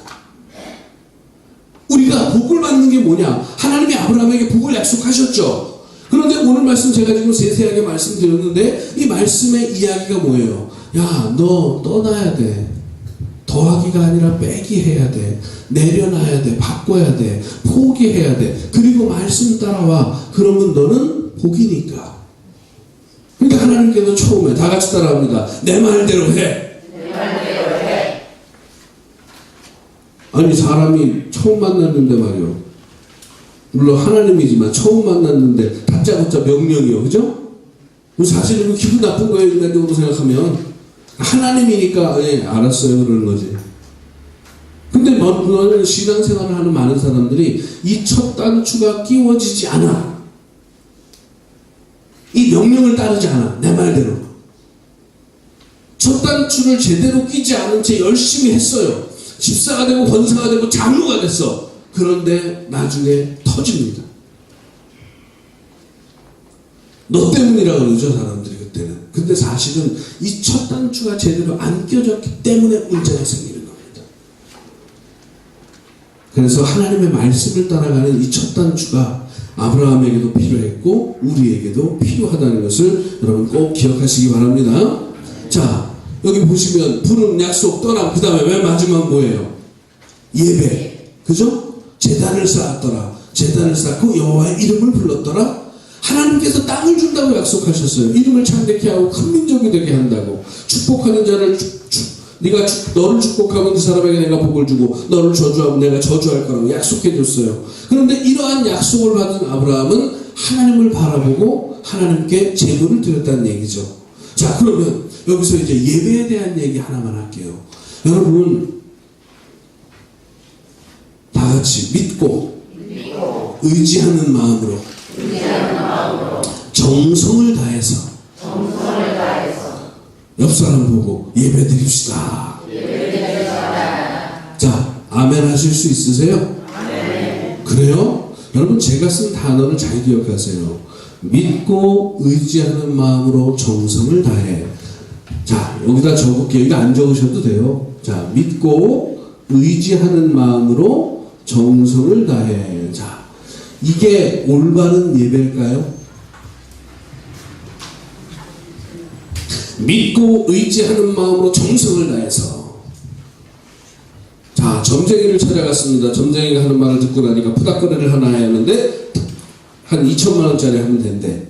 우리가 복을 받는 게 뭐냐? 하나님이 아브라함에게 복을 약속하셨죠. 그런데 오늘 말씀 제가 지금 세세하게 말씀드렸는데 이 말씀의 이야기가 뭐예요? 야, 너 떠나야 돼. 더하기가 아니라 빼기 해야 돼. 내려놔야 돼. 바꿔야 돼. 포기해야 돼. 그리고 말씀 따라와. 그러면 너는 복이니까. 그러니까 하나님께서 처음에 다 같이 따라합니다. 내 말대로 해. 내 말대로 해. 아니 사람이 처음 만났는데 말이요. 물론 하나님이지만 처음 만났는데 다짜고짜 명령이요. 그죠? 사실 이거 기분 나쁜 거예요. 인간적으로 생각하면. 하나님이니까 예, 알았어요. 그러는 거지. 근데 너는 신앙생활을 하는 많은 사람들이 이 첫 단추가 끼워지지 않아. 이 명령을 따르지 않아. 내 말대로. 첫 단추를 제대로 끼지 않은 채 열심히 했어요. 집사가 되고 권사가 되고 장로가 됐어. 그런데 나중에 터집니다. 너 때문이라고 그러죠. 사람들이 그때는. 근데 사실은 이 첫 단추가 제대로 안 껴졌기 때문에 문제가 생기는 겁니다. 그래서 하나님의 말씀을 따라가는 이 첫 단추가 아브라함에게도 필요했고 우리에게도 필요하다는 것을 여러분 꼭 기억하시기 바랍니다. 자, 여기 보시면 부름, 약속, 떠남, 그 다음에 맨 마지막 뭐예요? 예배. 그죠? 제단을 쌓았더라. 제단을 쌓고 여호와의 이름을 불렀더라. 하나님께서 땅을 준다고 약속하셨어요. 이름을 창대케 하고 큰 민족이 되게 한다고. 축복하는 자를 너를 축복하면 그 사람에게 내가 복을 주고 너를 저주하면 내가 저주할 거라고 약속해 줬어요. 그런데 이러한 약속을 받은 아브라함은 하나님을 바라보고 하나님께 제물을 드렸다는 얘기죠. 자, 그러면 여기서 이제 예배에 대한 얘기 하나만 할게요. 여러분 다 같이 믿고 의지하는 마음으로 정성을 다해서 옆 사람 보고 예배 드립시다. 자, 아멘 하실 수 있으세요? 아멘. 그래요? 여러분 제가 쓴 단어를 잘 기억하세요. 믿고 의지하는 마음으로 정성을 다해. 자, 여기다 적을게요. 이거 안 적으셔도 돼요. 자, 믿고 의지하는 마음으로 정성을 다해. 자, 이게 올바른 예배일까요? 믿고 의지하는 마음으로 정성을 다해서. 자, 점쟁이를 찾아갔습니다. 점쟁이가 하는 말을 듣고 나니까 푸닥거리를 하나 해야 하는데 한 2천만 원짜리 하면 된대.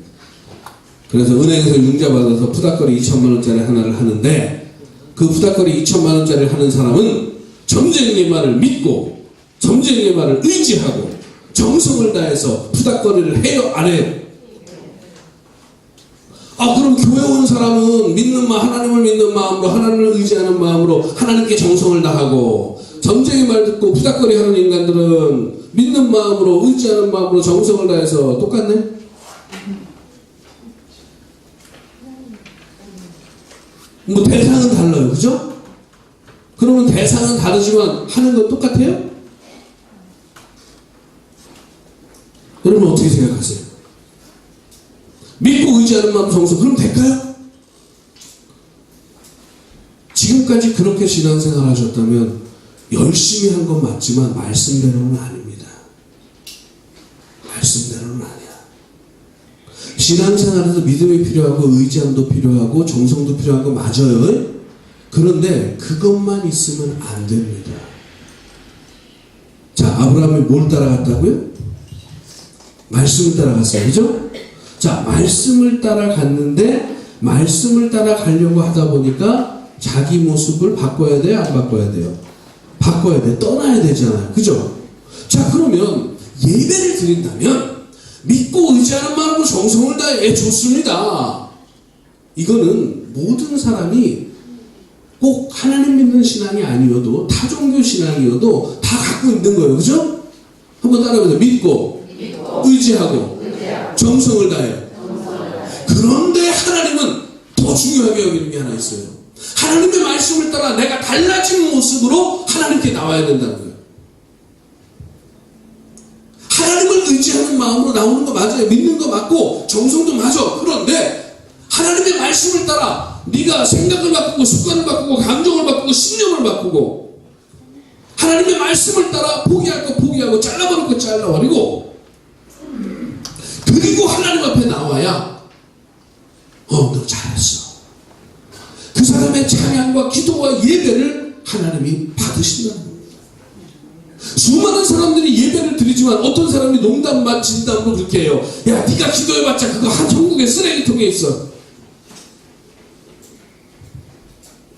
그래서 은행에서 융자 받아서 푸닥거리 2천만 원짜리 하나를 하는데 그 푸닥거리 2천만 원짜리 하는 사람은 점쟁이의 말을 믿고 점쟁이의 말을 의지하고 정성을 다해서 푸닥거리를 해요, 안 해요? 아, 그럼 교회 온 사람은 하나님을 믿는 마음으로, 하나님을 의지하는 마음으로 하나님께 정성을 다하고, 점쟁이 말 듣고 부닥거리 하는 인간들은 믿는 마음으로, 의지하는 마음으로 정성을 다해서 똑같네? 뭐 대상은 달라요. 그죠? 그러면 대상은 다르지만 하는 건 똑같아요? 여러분 어떻게 생각하세요? 믿고 의지하는 마음 정성, 그럼 될까요? 지금까지 그렇게 신앙생활 하셨다면 열심히 한 건 맞지만 말씀대로는 아닙니다. 말씀대로는 아니야. 신앙생활에서 믿음이 필요하고 의지함도 필요하고 정성도 필요한 거 맞아요. 그런데 그것만 있으면 안 됩니다. 자, 아브라함이 뭘 따라갔다고요? 말씀을 따라갔어요. 그죠? 자, 말씀을 따라갔는데 말씀을 따라가려고 하다 보니까 자기 모습을 바꿔야 돼요? 안 바꿔야 돼요? 바꿔야 돼. 떠나야 되잖아요. 그죠? 자, 그러면 예배를 드린다면 믿고 의지하는 마음으로 정성을 다해 좋습니다. 이거는 모든 사람이 꼭 하나님 믿는 신앙이 아니어도 타종교 신앙이어도 다 갖고 있는 거예요. 그죠? 한번 따라해보세요. 믿고 의지하고 정성을 다해. 그런데 하나님은 더 중요하게 여기는 게 하나 있어요. 하나님의 말씀을 따라 내가 달라진 모습으로 하나님께 나와야 된다는 거예요. 하나님을 의지하는 마음으로 나오는 거 맞아요. 믿는 거 맞고 정성도 맞아. 그런데 하나님의 말씀을 따라 네가 생각을 바꾸고 습관을 바꾸고 감정을 바꾸고 신념을 바꾸고 하나님의 말씀을 따라 포기할 거 포기하고 잘라버릴 거 잘라버리고 그리고 하나님 앞에 나와야 너 잘했어. 그 사람의 찬양과 기도와 예배를 하나님이 받으신다는 겁니다. 수많은 사람들이 예배를 드리지만 어떤 사람이 농담만 진담으로 그렇게 해요. 야, 네가 기도해봤자 그거 한 천국의 쓰레기통에 있어.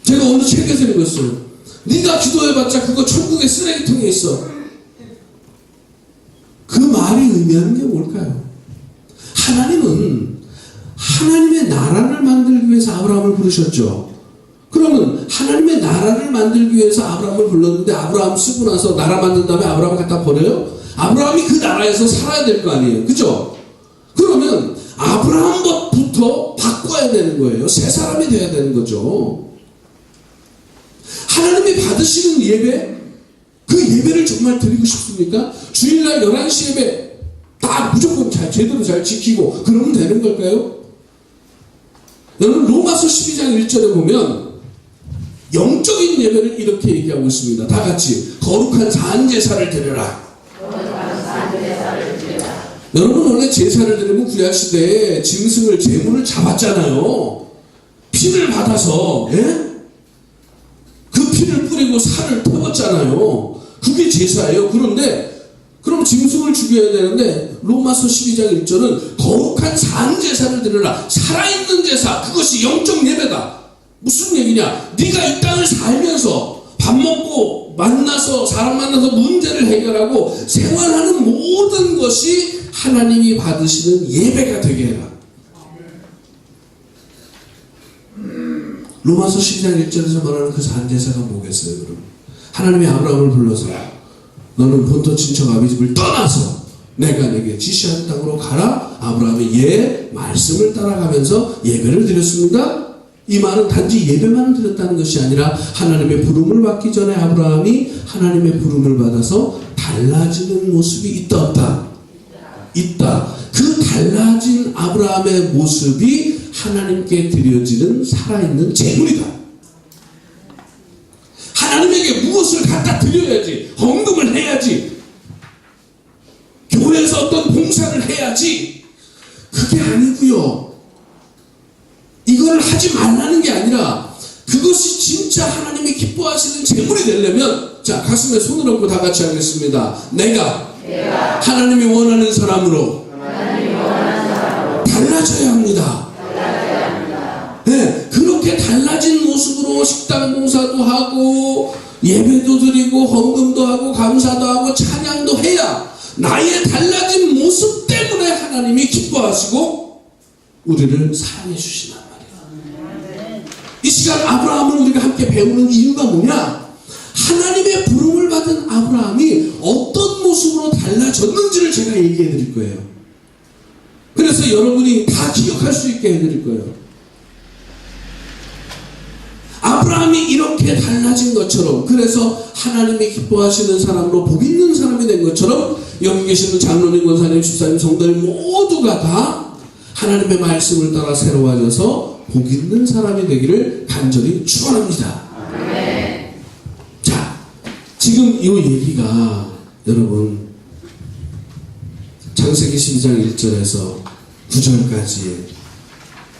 제가 어느 책에서 읽었어요. 네가 기도해봤자 그거 천국의 쓰레기통에 있어. 그 말이 의미하는 게 뭘까요? 하나님은 하나님의 나라를 만들기 위해서 아브라함을 부르셨죠. 그러면 하나님의 나라를 만들기 위해서 아브라함을 불렀는데 아브라함 쓰고 나서 나라 만든 다음에 아브라함을 갖다 버려요? 아브라함이 그 나라에서 살아야 될 거 아니에요. 그죠? 그러면 아브라함부터 바꿔야 되는 거예요. 새 사람이 돼야 되는 거죠. 하나님이 받으시는 예배, 그 예배를 정말 드리고 싶습니까? 주일날 11시 예배 다 무조건 제대로 잘 지키고 그러면 되는 걸까요? 여러분 로마서 12장 1절에 보면 영적인 예배를 이렇게 얘기하고 있습니다. 다 같이 거룩한 산제사를 드려라. 여러분 원래 제사를 드리면 구약시대에 짐승을 제물을 잡았잖아요. 피를 받아서 그 피를 뿌리고 살을 태웠잖아요. 그게 제사예요. 그런데 그럼 짐승을 죽여야 되는데 로마서 12장 1절은 거룩한 산제사를 드려라. 살아있는 제사, 그것이 영적 예배다. 무슨 얘기냐? 네가 이 땅을 살면서 밥 먹고 만나서 사람 만나서 문제를 해결하고 생활하는 모든 것이 하나님이 받으시는 예배가 되게 해라. 로마서 12장 1절에서 말하는 그 산제사가 뭐겠어요? 그럼 하나님이 아브라함을 불러서 너는 본토 친척 아비 집을 떠나서 내가 내게 지시한 땅으로 가라. 아브라함이 말씀을 따라가면서 예배를 드렸습니다. 이 말은 단지 예배만 드렸다는 것이 아니라 하나님의 부름을 받기 전에 아브라함이 하나님의 부름을 받아서 달라지는 모습이 있다 없다? 있다. 그 달라진 아브라함의 모습이 하나님께 드려지는 살아있는 제물이다. 하나님에게 무엇을 갖다 드려야지, 헌금을 해야지, 교회에서 어떤 봉사를 해야지, 그게 아니고요. 이걸 하지 말라는 게 아니라 그것이 진짜 하나님이 기뻐하시는 제물이 되려면, 자, 가슴에 손을 얹고 다 같이 하겠습니다. 내가 하나님이 원하는 사람으로 달라져야 합니다. 네, 그렇게 달라진 모습으로 식당 봉사도 하고 예배도 드리고 헌금도 하고 감사도 하고 찬양도 해야 나의 달라진 모습 때문에 하나님이 기뻐하시고 우리를 사랑해 주시단 말이에요. 이 시간 아브라함을 우리가 함께 배우는 이유가 뭐냐? 하나님의 부름을 받은 아브라함이 어떤 모습으로 달라졌는지를 제가 얘기해 드릴 거예요. 그래서 여러분이 다 기억할 수 있게 해드릴 거예요. 아브라함이 이렇게 달라진 것처럼, 그래서 하나님이 기뻐하시는 사람으로 복 있는 사람이 된 것처럼 여기 계시는 장로님, 권사님, 집사님, 성도님 모두가 다 하나님의 말씀을 따라 새로워져서 복 있는 사람이 되기를 간절히 축원합니다. 지금 이 얘기가 여러분 창세기 12장 1절에서 9절까지의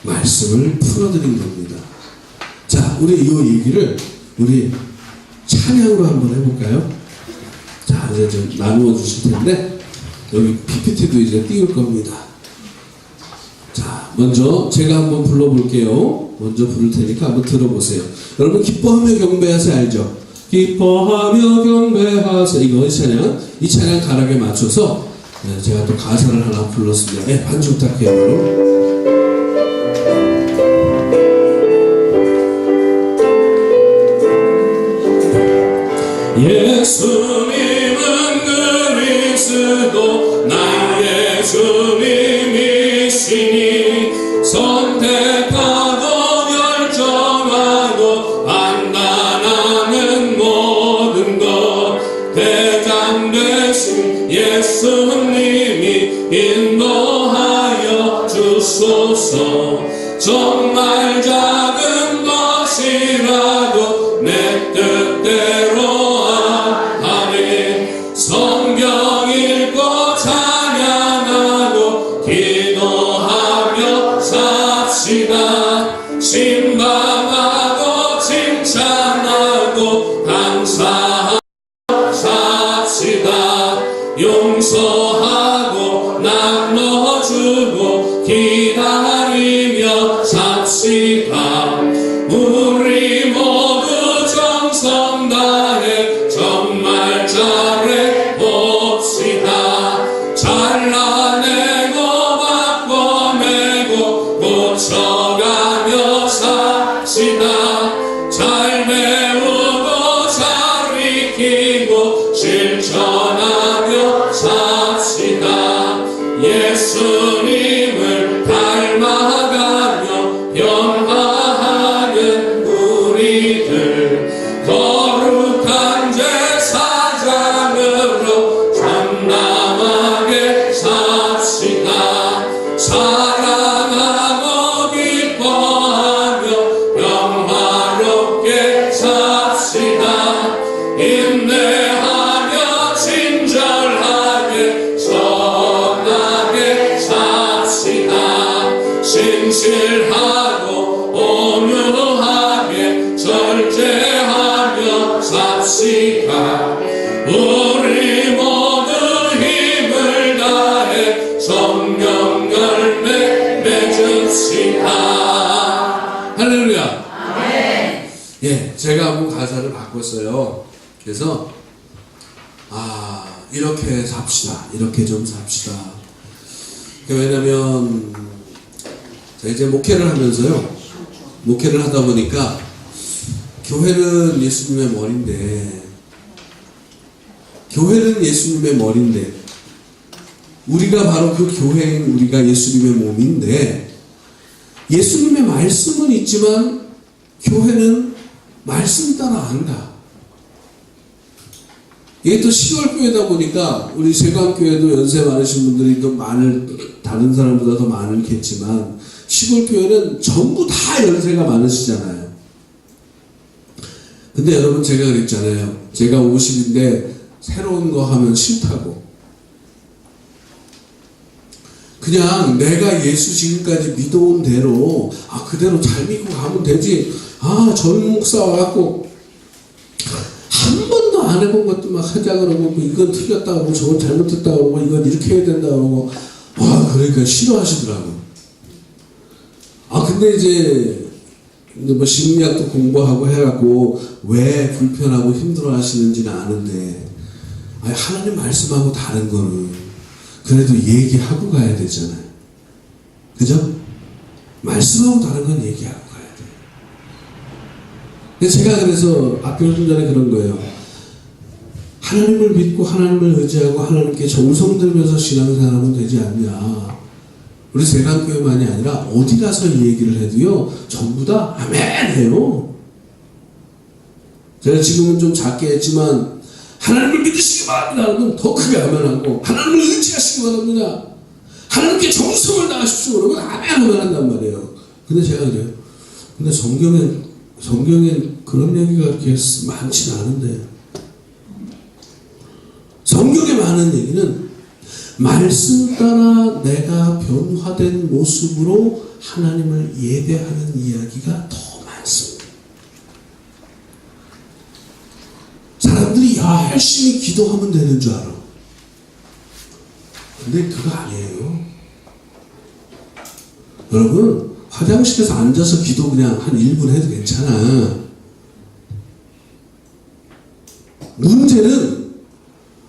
말씀을 풀어드린 겁니다. 자, 우리 이 얘기를 우리 찬양으로 한번 해볼까요? 자, 이제 좀 나누어 주실 텐데 여기 PPT도 이제 띄울 겁니다. 자, 먼저 제가 한번 불러볼게요. 먼저 부를 테니까 한번 들어보세요. 여러분 기뻐하며 경배하세 알죠? 기뻐하며 경배하세 이거 이 찬양 가락에 맞춰서 제가 또 가사를 하나 불렀습니다. 네, 반주 부탁해요. 여러분. 예수님은 그리스도 나의 주님이시니 선택하고 결정하고 판단하는 모든 것 대장 되신 예수님이 인도하여 주소서. 정말 작은 것이라도 내 뜻대로 성경 읽고 찬양하고 기도하며 삽시다. 신방하고 칭찬하고 감사하며 삽시다. 용서하고 나눠주고 기다리며 삽시다. 우리 모두 정성 다해 정말 잘해 봅시다. 잘라내고 바꿔내고 고쳐가며 삽시다. 잘 배우고 잘 익히고 실천하며 삽시다. 예수님을 닮아가며 변화하는 우리들 거룩한 제사장으로 참남하게 삽시다. 사랑하고 기뻐하며 영화롭게 삽시다. 인내하며 친절하게 선하게 삽시다. 신실하고 온유하게 절제하며 삽시다. 우리 모두 힘을 다해 성령 열매 맺읍시다. 할렐루야. 아멘. 예, 제가 한번 가사를 바꿨어요. 그래서 이렇게 삽시다. 이렇게 좀 삽시다. 왜냐면 제가 이제 목회를 하면서요. 목회를 하다 보니까 교회는 예수님의 머리인데 우리가 바로 그 교회인 우리가 예수님의 몸인데 예수님의 말씀은 있지만 교회는 말씀 따라 안 가. 이게 또 시골교회다 보니까 우리 세관교회도 연세 많으신 분들이 더 다른 사람보다 더 많겠지만 시골교회는 전부 다 연세가 많으시잖아요. 근데 여러분 제가 그랬잖아요. 제가 50인데 새로운 거 하면 싫다고. 그냥 내가 예수 지금까지 믿어온 대로 그대로 잘 믿고 가면 되지. 젊은 목사 와갖고 한 번도 안 해본 것도 막 하자 그러고 이건 틀렸다고 하고 저건 잘못했다고 하고 이건 이렇게 해야 된다고 하고 그러니까 싫어하시더라고. 근데 이제 뭐 심리학도 공부하고 해갖고 왜 불편하고 힘들어 하시는지는 아는데 하나님 말씀하고 다른 거는 그래도 얘기하고 가야 되잖아요. 그죠? 말씀하고 다른 건 얘기하고 가야 돼요. 근데 제가 그래서 앞에 좀 전에 그런 거예요. 하나님을 믿고 하나님을 의지하고 하나님께 정성 들면서 신앙생활하면 되지 않냐. 우리 세관교회만이 아니라 어디 가서 이 얘기를 해도요 전부 다 아멘 해요. 제가 지금은 좀 작게 했지만 하나님을 믿으시기 바랍니다. 그러면 더 크게 아멘하고 하나님을 의지하시기 바랍니다. 하나님께 정성을 다하십시오. 그러면 아멘 아멘한단 말이에요. 근데 제가 그래요. 근데 성경엔 그런 얘기가 그렇게 많지는 않은데 하는 얘기는 말씀 따라 내가 변화된 모습으로 하나님을 예배하는 이야기가 더 많습니다. 사람들이 열심히 기도하면 되는 줄 알아. 근데 그거 아니에요. 여러분, 화장실에서 앉아서 기도 그냥 한 1분 해도 괜찮아. 문제는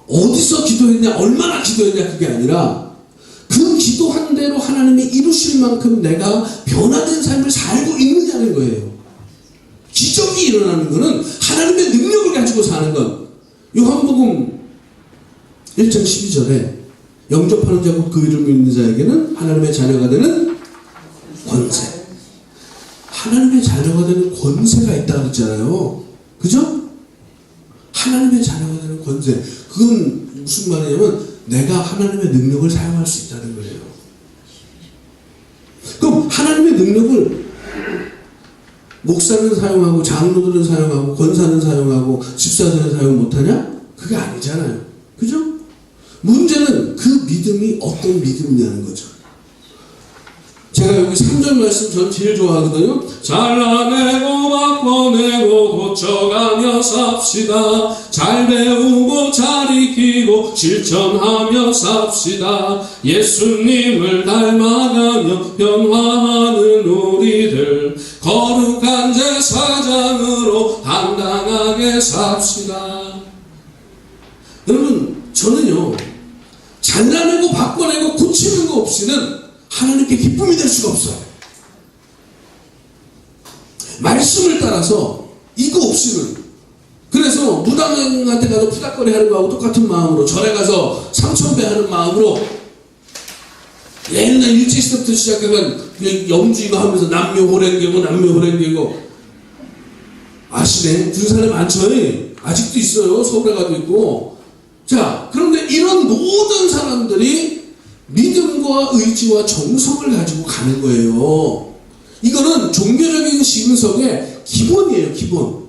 어디서 기도했냐, 얼마나 기도했냐, 그게 아니라 그 기도한 대로 하나님이 이루실 만큼 내가 변화된 삶을 살고 있느냐는 거예요. 기적이 일어나는 것은 하나님의 능력을 가지고 사는 것. 요한복음 1장 12절에 영접하는 자고 그 이름을 믿는 자에게는 하나님의 자녀가 되는 권세. 하나님의 자녀가 되는 권세가 있다 그랬잖아요. 그죠? 하나님의 자녀가 되는 권세. 그건 무슨 말이냐면 내가 하나님의 능력을 사용할 수 있다는 거예요. 그럼 하나님의 능력을 목사는 사용하고 장로들은 사용하고 권사는 사용하고 집사들은 사용 못하냐? 그게 아니잖아요. 그죠? 문제는 그 믿음이 어떤 믿음이냐는 거죠. 제가 여기 3절 말씀 전 제일 좋아하거든요. 잘라내고 바꿔내고 고쳐가며 삽시다. 잘 배우고 잘 익히고 실천하며 삽시다. 예수님을 닮아가며 변화하는 우리들 거룩한 제사장으로 당당하게 삽시다. 여러분, 저는요 잘라내고 바꿔내고 고치는 거 없이는 하나님께 기쁨이 될 수가 없어요. 말씀을 따라서 이거 없이는. 그래서 무당한테 가서 푸닥거리 하는 거하고 똑같은 마음으로, 절에 가서 삼천배 하는 마음으로, 옛날 일제시대부터 시작하면 염주 이거 하면서 남묘호랭개고 아시네? 준 사람 많죠? 아직도 있어요. 서울에 가도 있고. 자, 그런데 이런 모든 사람들이 믿음과 의지와 정성을 가지고 가는 거예요. 이거는 종교적인 신석의 기본이에요, 기본.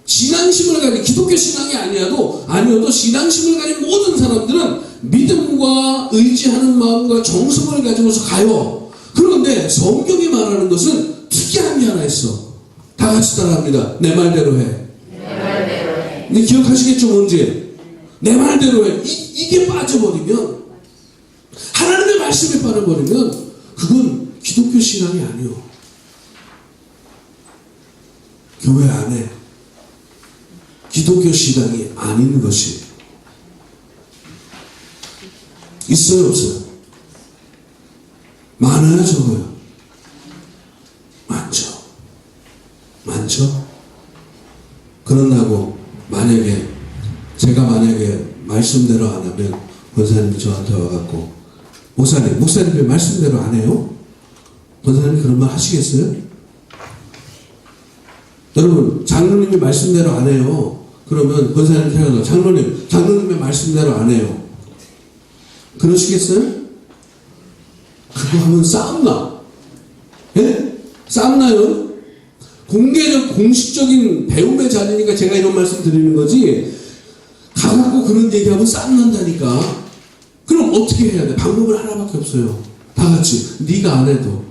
신앙심을 가진, 기독교 신앙이 아니어도 신앙심을 가진 모든 사람들은 믿음과 의지하는 마음과 정성을 가지고서 가요. 그런데 성경이 말하는 것은 특이한 게 하나 있어. 다 같이 따라합니다. 내 말대로 해. 내 말대로 해. 근데 기억하시겠죠, 뭔지? 내 말대로 해. 이게 빠져버리면, 하나님의 말씀에 빠져버리면 그건 기독교 신앙이 아니요. 교회 안에 기독교 신앙이 아닌 것이 있어요, 없어요? 많아요, 적어요? 많죠? 그런다고 제가 만약에 말씀대로 안 하면 권사님이 저한테 와갖고 목사님 왜 말씀대로 안 해요? 권사님이 그런 말 하시겠어요? 여러분, 장로님이 말씀대로 안 해요. 그러면 권사님 생각나, 장로님의 말씀대로 안 해요. 그러시겠어요? 그거 하면 싸움나? 예? 싸움나요? 공식적인 배움의 자리니까 제가 이런 말씀 드리는 거지, 가갖고 그런 얘기하면 싸움난다니까. 그럼 어떻게 해야 돼? 방법은 하나밖에 없어요. 다 같이. 네가 안 해도.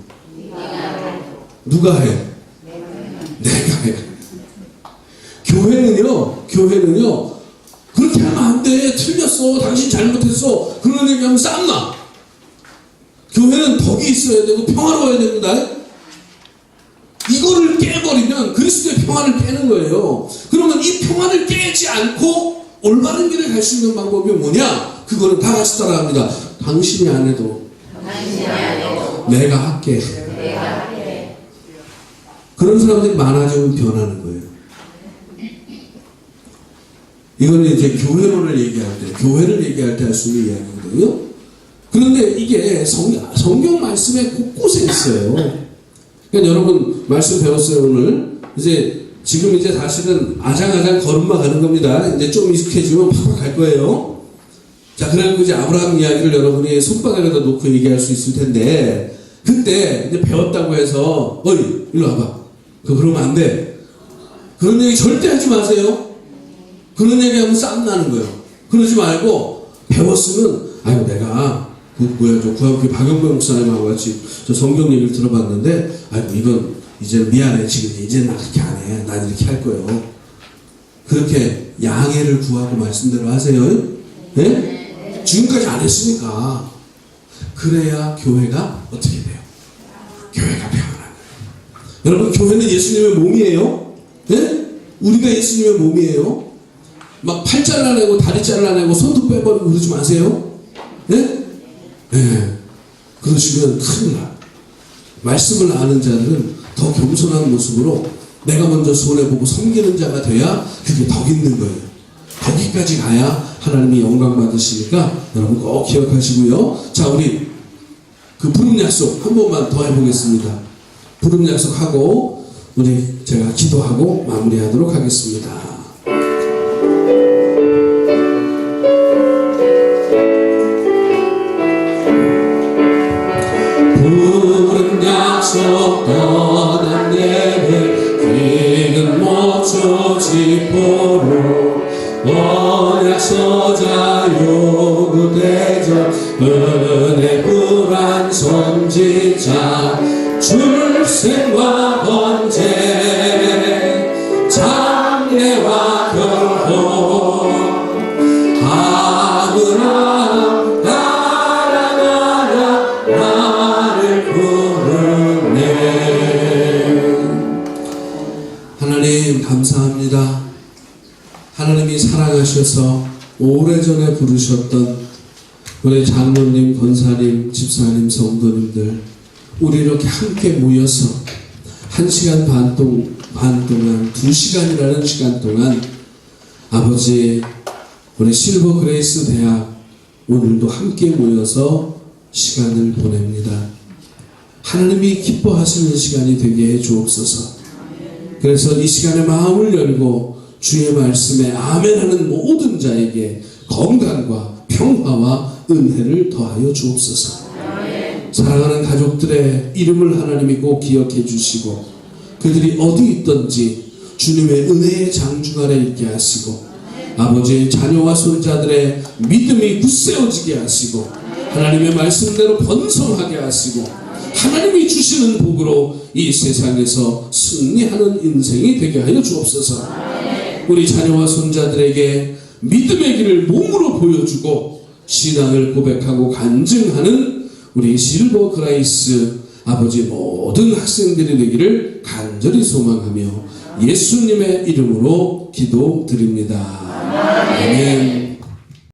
누가 해? 내가 해. 교회는요, 그렇게 하면 안 돼. 틀렸어. 당신 잘못했어. 그런 얘기하면 싸움나. 교회는 덕이 있어야 되고 평화로워야 됩니다. 이거를 깨버리면 그리스도의 평화를 깨는 거예요. 그러면 이 평화를 깨지 않고 올바른 길을 갈 수 있는 방법이 뭐냐? 그거는 다 같이 따라합니다. 당신이 안 해도 내가 할게. 그런 사람들이 많아지면 변하는 거예요. 이거는 이제 교회를 얘기할 때 할 수 있는 이야기거든요. 그런데 이게 성경 말씀에 곳곳에 있어요. 그러니까 여러분 말씀 배웠어요, 오늘. 지금 사실은 아장아장 걸음마 가는 겁니다. 이제 좀 익숙해지면 팍팍 갈 거예요. 자, 그래서 이제 아브라함 이야기를 여러분이 손바닥에다 놓고 얘기할 수 있을 텐데, 그때 이제 배웠다고 해서, 어이, 일로 와봐. 그러면 안 돼. 그런 얘기 절대 하지 마세요. 그런 얘기 하면 싸움 나는 거예요. 그러지 말고, 배웠으면 아유 내가 저 구한교 박영배 목사님하고 같이 저 성경 얘기를 들어봤는데 아유 이건 이제 미안해 지금 이제 나 그렇게 안 해. 난 이렇게 할 거예요. 그렇게 양해를 구하고 말씀대로 하세요. 네? 지금까지 안 했으니까. 그래야 교회가 어떻게 돼요? 교회가 평안한 거예요. 여러분 교회는 예수님의 몸이에요. 네? 우리가 예수님의 몸이에요. 막 팔 잘라내고 다리 잘라내고 손도 빼버리고 그러지 마세요. 네? 네. 그러시면 큰일 나. 말씀을 아는 자들은 더 겸손한 모습으로 내가 먼저 손해보고 섬기는 자가 돼야 그게 덕 있는 거예요. 거기까지 가야 하나님이 영광 받으시니까 여러분 꼭 기억하시고요. 자, 우리 그 부름 약속 한 번만 더 해보겠습니다. 부름 약속하고 우리 제가 기도하고 마무리하도록 하겠습니다. 부름 약속 떠난 내게 기는 모초 지포로 언약 서자 요구대적 은혜 불안 선지자 출생과 번제 장래와 결혼 아브라함 나라 나를 부르네. 하나님 감사합니다. 하나님이 사랑하셔서 오래전에 부르셨던 우리 장로님, 권사님, 집사님, 성도님들 우리 이렇게 함께 모여서 1시간 반 동안 2시간이라는 시간 동안 아버지 우리 실버 그레이스 대학 오늘도 함께 모여서 시간을 보냅니다. 하나님이 기뻐하시는 시간이 되게 해 주옵소서. 그래서 이 시간에 마음을 열고 주의 말씀에 아멘하는 모든 자에게 건강과 평화와 은혜를 더하여 주옵소서. 사랑하는 가족들의 이름을 하나님이 꼭 기억해 주시고 그들이 어디 있든지 주님의 은혜의 장중 아래 있게 하시고 아버지의 자녀와 손자들의 믿음이 굳세워지게 하시고 하나님의 말씀대로 번성하게 하시고 하나님이 주시는 복으로 이 세상에서 승리하는 인생이 되게 하여 주옵소서. 우리 자녀와 손자들에게 믿음의 길을 몸으로 보여주고 신앙을 고백하고 간증하는 우리 실버 그라이스 아버지 모든 학생들이 되기를 간절히 소망하며 예수님의 이름으로 기도드립니다. 아멘.